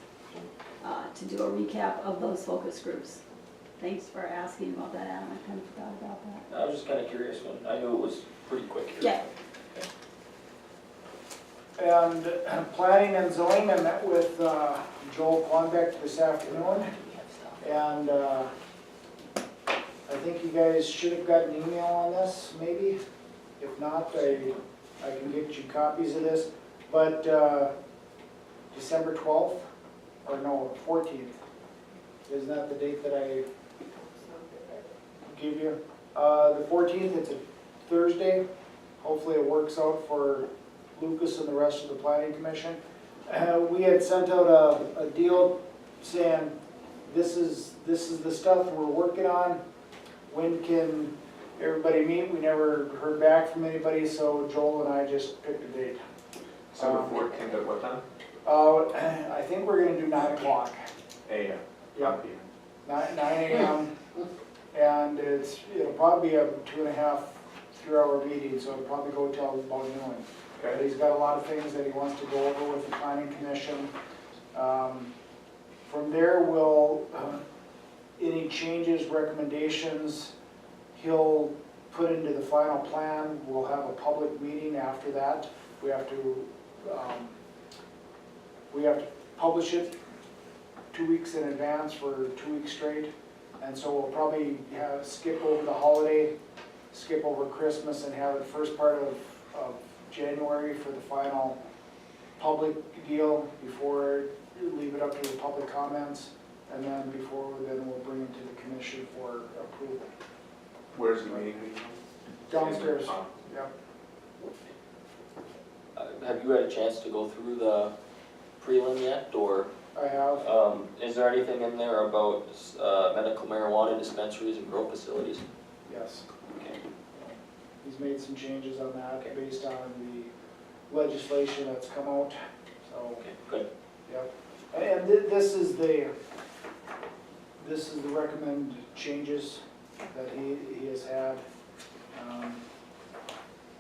L: to do a recap of those focus groups. Thanks for asking about that, Adam. I kind of forgot about that.
G: I was just kinda curious when, I knew it was pretty quick here.
L: Yeah.
C: And planning and zoning, I met with Joel Klonbeck this afternoon, and I think you guys should have got an email on this, maybe. If not, I can get you copies of this, but December 12th, or no, 14th, isn't that the date that I gave you? The 14th, it's a Thursday. Hopefully it works out for Lucas and the rest of the planning commission. We had sent out a deal saying, this is the stuff we're working on. When can everybody meet? We never heard back from anybody, so Joel and I just picked a date.
E: December 14th at what time?
C: I think we're gonna do 9 o'clock.
E: AM.
C: Yep. 9 a.m. And it'll probably be a 2.5, 3-hour meeting, so it'll probably go till about noon. But
E: Okay.
C: he's got a lot of things that he wants to go over with the planning commission. From there, we'll, any changes, recommendations, he'll put into the final plan. We'll have a public meeting after that. We have to publish it 2 weeks in advance for 2 weeks straight. And so we'll probably skip over the holiday, skip over Christmas, and have it first part of January for the final public deal, before leave it up to the public comments, and then we'll bring it to the commission for approval.
E: Where's the meeting?
C: Downstairs. Yep.
G: Have you had a chance to go through the prelim yet, or
C: I have.
G: is there anything in there about medical marijuana dispensaries and grow facilities?
C: Yes.
G: Okay.
C: He's made some changes on that based on the legislation that's come out, so.
G: Okay, good.
C: Yep. And this is the recommended changes that he has had.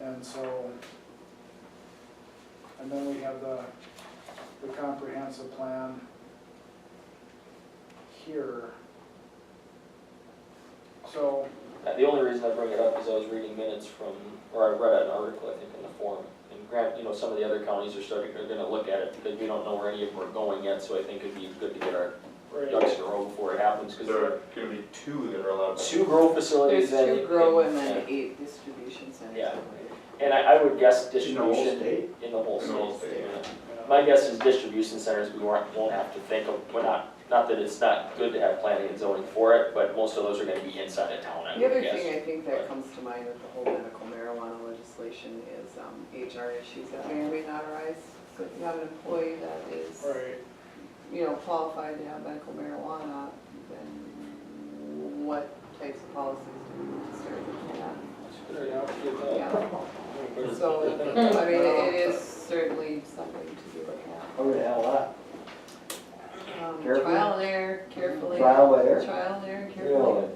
C: And so, and then we have the comprehensive plan here. So,
G: The only reason I bring it up is I was reading minutes from, or I read an article, I think, in the forum. And grant, some of the other counties are gonna look at it, because we don't know where any of them are going yet, so I think it'd be good to get our ducks in a row before it happens, because
E: There are gonna be 2 that are allowed.
G: 2 grow facilities
I: There's
G: and.
I: 2 grow and then 8 distribution centers.
G: Yeah. And I would guess
F: In the whole
G: distribution
F: state?
G: in the whole
E: In the whole
G: state.
E: state,
G: yeah. My guess is distribution centers, we won't have to think of, not that it's not good to have planning and zoning for it, but most of those are gonna be inside of town, I
I: The other
G: would guess.
I: thing I think that comes to mind with the whole medical marijuana legislation is HR issues that may or may not arise. So if you have an employee that is,
C: right.
I: Qualified to have medical marijuana, then what types of policies do we start looking at? Yeah. So, I mean, it is certainly something to be looking at.
F: Oh, the hell, that? Carefully?
I: Trial and error, carefully.
F: Trial and error?
I: Trial and error, carefully.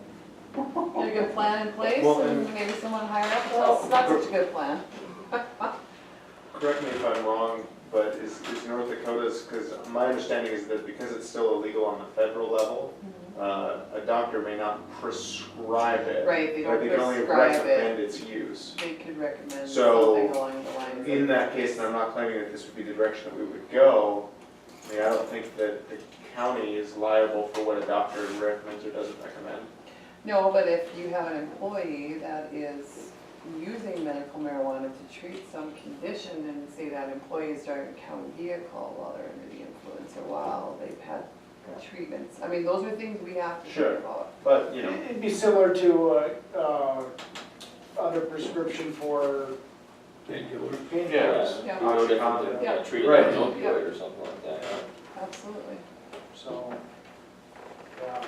I: Get a good plan in place,
E: Well,
I: and maybe someone higher up tells it's not such a good plan.
E: Correct me if I'm wrong, but is North Dakota's, because my understanding is that because it's still illegal on the federal level, a doctor may not prescribe it.
I: Right, they
E: But
I: don't
E: they can only
I: prescribe
E: recommend
I: it.
E: its use.
I: They could recommend
E: So,
I: something along the lines of.
E: In that case, and I'm not claiming that this would be the direction that we would go, I mean, I don't think that the county is liable for what a doctor recommends or doesn't recommend.
I: No, but if you have an employee that is using medical marijuana to treat some condition, and say that employee is driving a county vehicle while they're under the influence or while they've had treatments, I mean, those are things we have to
E: Sure.
I: think about.
E: But, you know,
C: It'd be similar to, under prescription for painkillers.
I: Yeah.
G: No different than,
I: Yeah.
G: treated
E: Right.
G: like an opioid or something like that, yeah.
I: Absolutely.
C: So, yeah.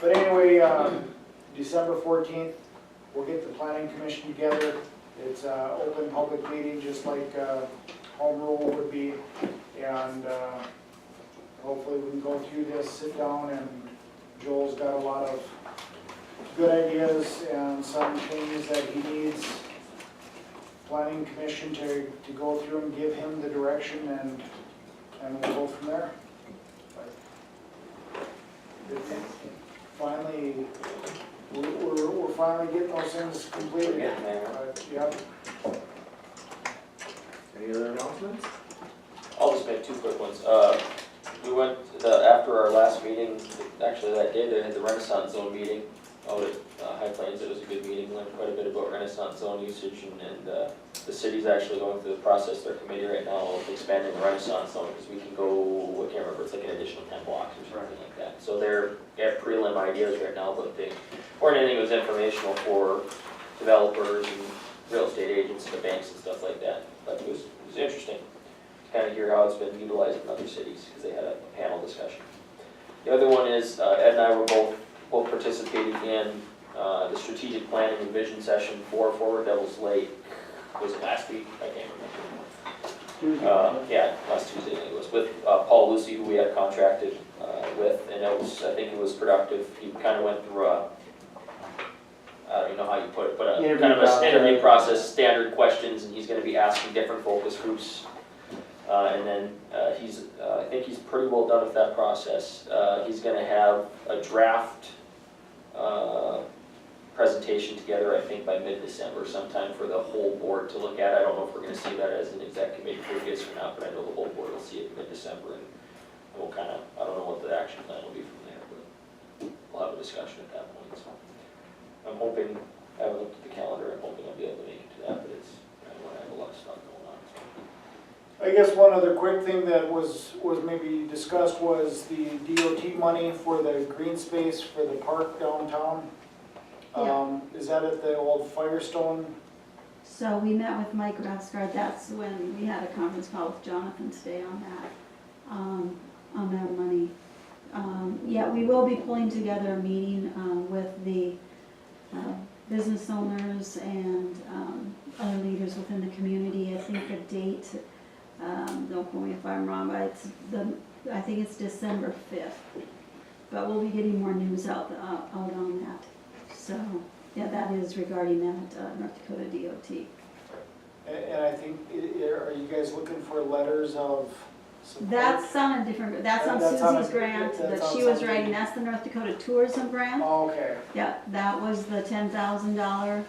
C: But anyway, December 14th, we'll get the planning commission together. It's an open public meeting, just like home rule would be. And hopefully we can go through this, sit down, and Joel's got a lot of good ideas and some changes that he needs planning commission to go through and give him the direction, and we'll go from there. Finally, we're finally getting those things completed.
G: Getting there.
C: But, yep.
A: Any other announcements?
G: I'll just make two quick ones. We went, after our last meeting, actually that day, they had the Renaissance Zone meeting out at High Plains. It was a good meeting, learned quite a bit about Renaissance Zone usage, and the city's actually going through the process, their committee right now, of expanding the Renaissance Zone, because we can go, I can't remember, it's like an additional 10 blocks or something like that. So they're at prelim ideas right now, but they weren't anything that was informational for developers and real estate agents and the banks and stuff like that. But it was interesting to kind of hear how it's been utilized in other cities, because they had a panel discussion. The other one is, Ed and I were both participating in the strategic planning and vision session for Forward Devils Lake. Was it last week? I can't remember. Yeah, last Tuesday it was, with Paul Lucy, who we had contracted with, and it was, I think it was productive. He kind of went through I don't even know how you put it, but a kind of an interview process, standard questions, and he's going to be asking different focus groups. And then I think he's pretty well done with that process. He's going to have a draft presentation together, I think by mid-December sometime for the whole board to look at. I don't know if we're going to see that as an exec committee previous or not, but I know the whole board will see it mid-December, and we'll kind of, I don't know what the action plan will be from there, but we'll have a discussion at that point. So I'm hoping, I haven't looked at the calendar, I'm hoping I'll be able to make it to that, but it's kind of when I have a lot of stuff going on. So.
C: I guess one other quick thing that was maybe discussed was the DOT money for the green space for the park downtown. Is that at the old Firestone?
L: So we met with Mike Rathsgard, that's when we had a conference call with Jonathan today on that money. Yeah, we will be pulling together a meeting with the business owners and other leaders within the community. I think the date, don't quote me if I'm wrong, but I think it's December 5th. But we'll be getting more news out on that. So, yeah, that is regarding that North Dakota DOT.
C: And I think, are you guys looking for letters of support?
L: That's on a different, that's on
C: That's on a-
L: Susie's grant
C: that's
L: that
C: on
L: she was
C: something.
L: writing, that's the North Dakota Tourism Grant.
C: Oh, okay.
L: Yeah, that was the $10,000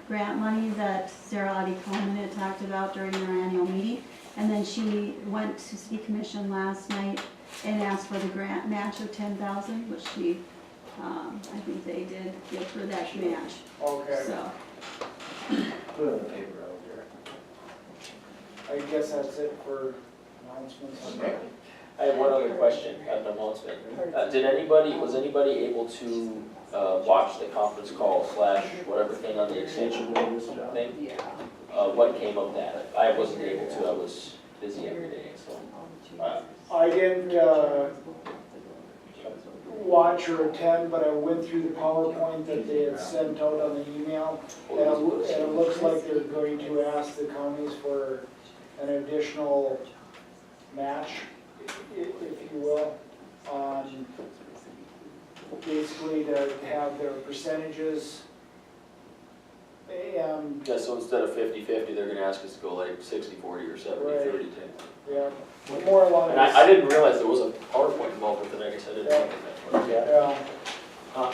L: grant money that Sarah Audi Coleman had talked about during our annual meeting. And then she went to City Commission last night and asked for the grant match of $10,000, which she, I think they did give her that match,
C: Okay.
L: so.
F: Put it in the paper out there.
C: I guess that's it for announcements.
A: Okay.
G: I have one other question, an announcement. Was anybody able to watch the conference call / whatever thing on the extension thing?
I: Yeah.
G: What came of that? I wasn't able to, I was busy every day, so.
C: I didn't watch or attend, but I went through the PowerPoint that they had sent out on the email. And it looks like they're going to ask the counties for an additional match, if you will, on basically to have their percentages. And,
G: Yeah, so instead of 50-50, they're gonna ask us to go like 60-40 or 70-30.
C: yeah, more along
G: And
C: this.
G: I didn't realize there was a PowerPoint involved with it, I guess I didn't think of that.
C: Yeah,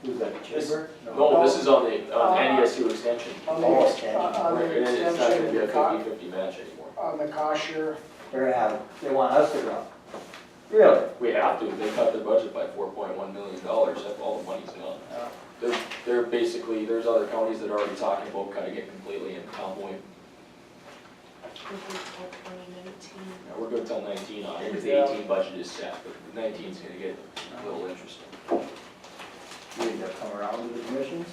F: Who's that, Chamber?
G: No, this is on the NESU extension.
C: on
F: Oh,
C: the,
F: extension.
C: on
G: Right,
C: the
G: it's not gonna be a
C: extension,
G: 50-50 match anymore.
C: on the cost share.
F: They're gonna have, they want us to go. Really?
G: We have to, they cut their budget by $4.1 million, that's all the money's gone. They're basically, there's other counties that are already talking about cutting it completely in Tom Point. Yeah, we're good till 19 on it, because the 18 budget is set, but 19's gonna get a little interesting.
F: You think they'll come around to the commissions?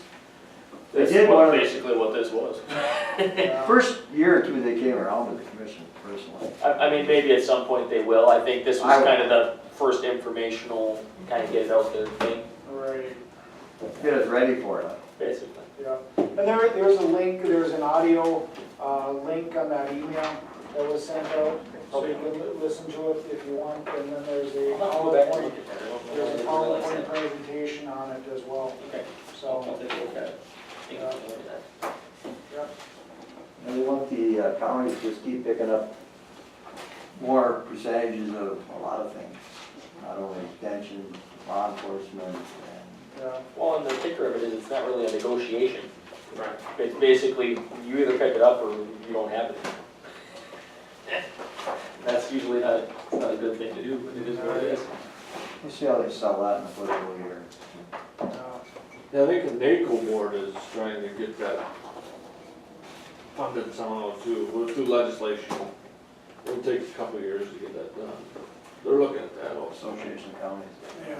F: They
G: That's
F: did
G: what-
F: one of
G: basically what this was.
F: the first year or two they came around to the commission personally.
G: I mean, maybe at some point they will, I think this
F: I
G: was
F: would-
G: kind of the first informational, kind of get it out there thing,
C: Right,
F: Get us ready for it.
G: basically.
C: yeah. And there's a link, there's an audio link on that email that was sent out. So you can listen to it if you want, and then there's a
G: I'll have to go back and
C: PowerPoint,
G: look at that, I don't know
C: there's a
G: if I realized
C: PowerPoint
G: that.
C: presentation on it as well.
G: Okay,
C: So,
G: I'll take a look at it. Thank you for doing that.
F: And they want the counties to just keep picking up more percentages of a lot of things. Not only detention, law enforcement, and
C: yeah.
G: Well, and the kicker of it is, it's not really a negotiation.
E: Right.
G: It's basically, you either pick it up or you don't have it. That's usually not a good thing to do, but it is what it is.
F: we'll see how they sell that in the political year.
M: Yeah, I think the NACO board is trying to get that funded somehow too, through legislation. It'll take a couple of years to get that done. They're looking at that also.
F: Association of Counties.
C: Yeah.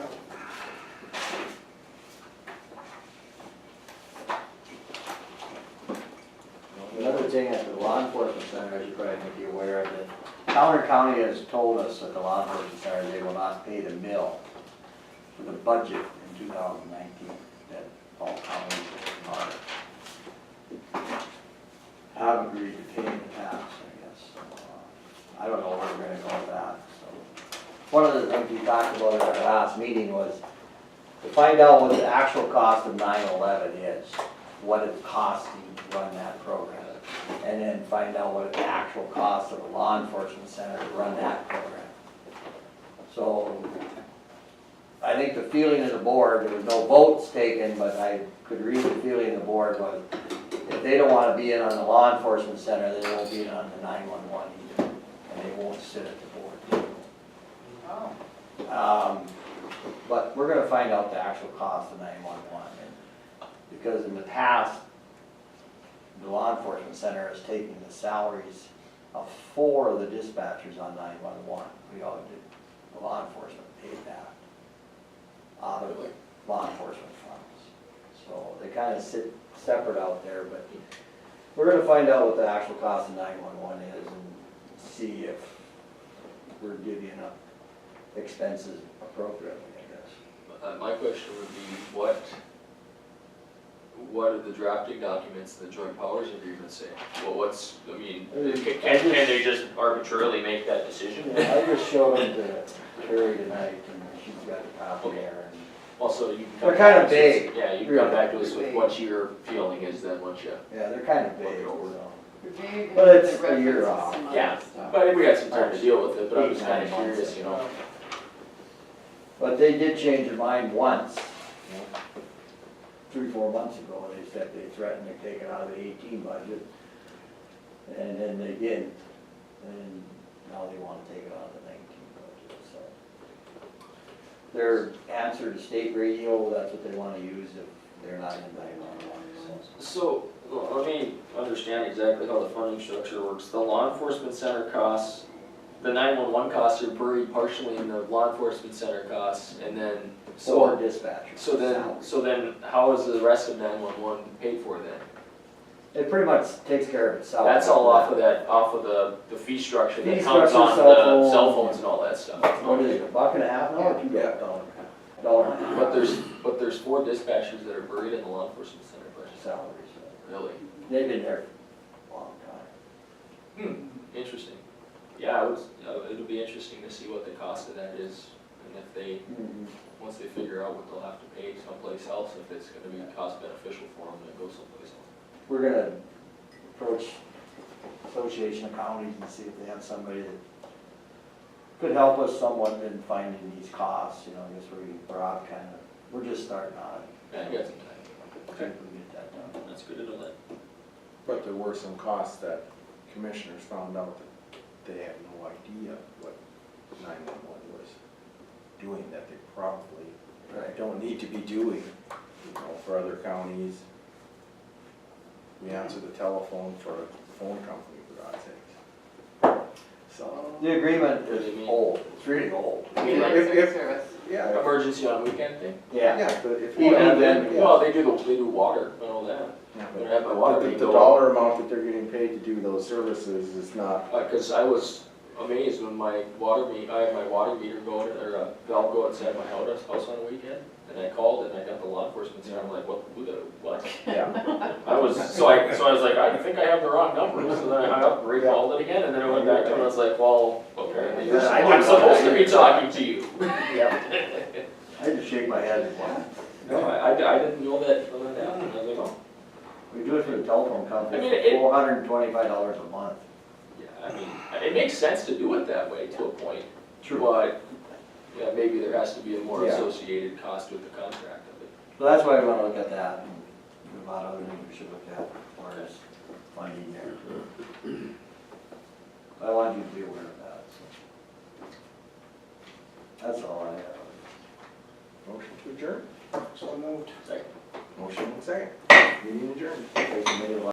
F: Another thing at the law enforcement center, I should probably make you aware of it. Towner County has told us at the law enforcement center they will not pay the mill for the budget in 2019 that all counties have agreed to pay in the past, I guess. So, I don't know where we're gonna go with that, so. One of the things we talked about at our last meeting was to find out what the actual cost of 9/11 is, what it's costing to run that program. And then find out what the actual cost of a law enforcement center to run that program. So, I think the feeling of the board, there was no votes taken, but I could read the feeling of the board was, if they don't wanna be in on the law enforcement center, then they won't be in on the 911 either, and they won't sit at the board.
C: Oh.
F: But we're gonna find out the actual cost of 911, because in the past, the law enforcement center has taken the salaries of 4 of the dispatchers on 911. We all did, the law enforcement paid that out of law enforcement funds. So they kind of sit separate out there, but we're gonna find out what the actual cost of 911 is and see if we're divvying up expenses appropriately, I guess.
G: My question would be, what are the drafting documents, the joint powers agreement say? Well, I mean, can they just arbitrarily make that decision?
F: Yeah, I just showed them to Carrie tonight, and she's got a copy there. And
G: Also, you can
F: they're
G: come
F: kind
G: back
F: of
G: to us-
F: vague.
G: Yeah, you can come back to us with what your feeling is then, once you.
F: yeah, they're kind of
G: Look
F: vague.
G: it over.
F: So.
I: Vague
F: But it's
I: and
F: a year
I: references
F: off.
I: some other
G: Yeah,
I: stuff.
G: but we got some time to deal with it, but I was
F: 8,
G: kind of
F: 9 months.
G: curious, you know.
F: But they did change their mind once, 3-4 months ago. They said they threatened to take it out of the 18 budget, and then they didn't. And now they want to take it out of the 19 budget, so. Their answer to state radio, that's what they want to use if they're not in 911, so.
G: So, let me understand exactly how the funding structure works. The law enforcement center costs, the 911 costs are buried partially in the law enforcement center costs, and then,
F: Or
G: so,
F: dispatchers.
G: so then, how is the rest of 911 paid for then?
F: It pretty much takes care of itself.
G: That's all off of the fee structure that
F: Fee
G: comes
F: structure,
G: on
F: cell
G: the
F: phone.
G: cell phones and all that stuff.
F: What is it, $1.50 now or $2? $1.50.
G: But there's 4 dispatchers that are buried in the law enforcement center budget.
F: Salaries.
G: Really?
F: They've been there a long time.
G: Interesting. Yeah, it'll be interesting to see what the cost of that is, and if they, once they figure out what they'll have to pay someplace else, if it's gonna be cost beneficial for them to go someplace else.
F: We're gonna approach Association of Counties and see if they have somebody that could help us somewhat in finding these costs, you know, I guess we're out kind of, we're just starting on it.
G: Yeah, I got some time.
F: See if we can get that done.
G: That's good to know that.
J: But there were some costs that commissioners found out that they had no idea what 911 was. doing that they probably
F: Right.
J: don't need to be doing, you know, for other counties. We answer the telephone for a phone company, for God's sakes. So,
F: The agreement
G: What do you
F: is
G: mean?
F: old, it's really old.
J: if-
I: Service.
J: yeah,
G: Emergency on weekend thing?
J: yeah, but if
F: Even
J: you
F: then,
J: yeah.
G: Well, they do water, I know that.
J: Yeah,
G: When I have my water
J: but
G: meter
J: the
G: go
J: dollar amount that they're getting paid to do those services is not,
G: Cause I was amazed when I had my water meter going, or a valve go outside my house on a weekend. And I called and I got the law enforcement here, I'm like, what?
J: yeah.
G: I was like, I think I have the wrong number, so then I hung up and recalled it again, and then I went back to it and I was like, well, apparently you're,
F: Yeah, I didn't
G: I'm
F: know
G: supposed
F: that
G: to be
F: either.
G: talking to you.
F: Yeah. I had to shake my head, wow.
G: No, I didn't know that happened, I was like, oh,
F: We do it for the telephone
G: I
F: company
G: mean,
F: for $425 a month.
G: yeah, I mean, it makes sense to do it that way to a point,
F: True.
G: but, yeah, maybe there has to be a more
J: Yeah.
G: associated cost with the contract of it.
F: So that's why we wanna look at that, and there's a lot of other things we should look at as far as funding there. I want you to be aware of that, so. That's all I have.
J: Motion to adjourn,
C: So moved.
G: Second.
J: motion and second, meeting adjourned.
F: Take a minute.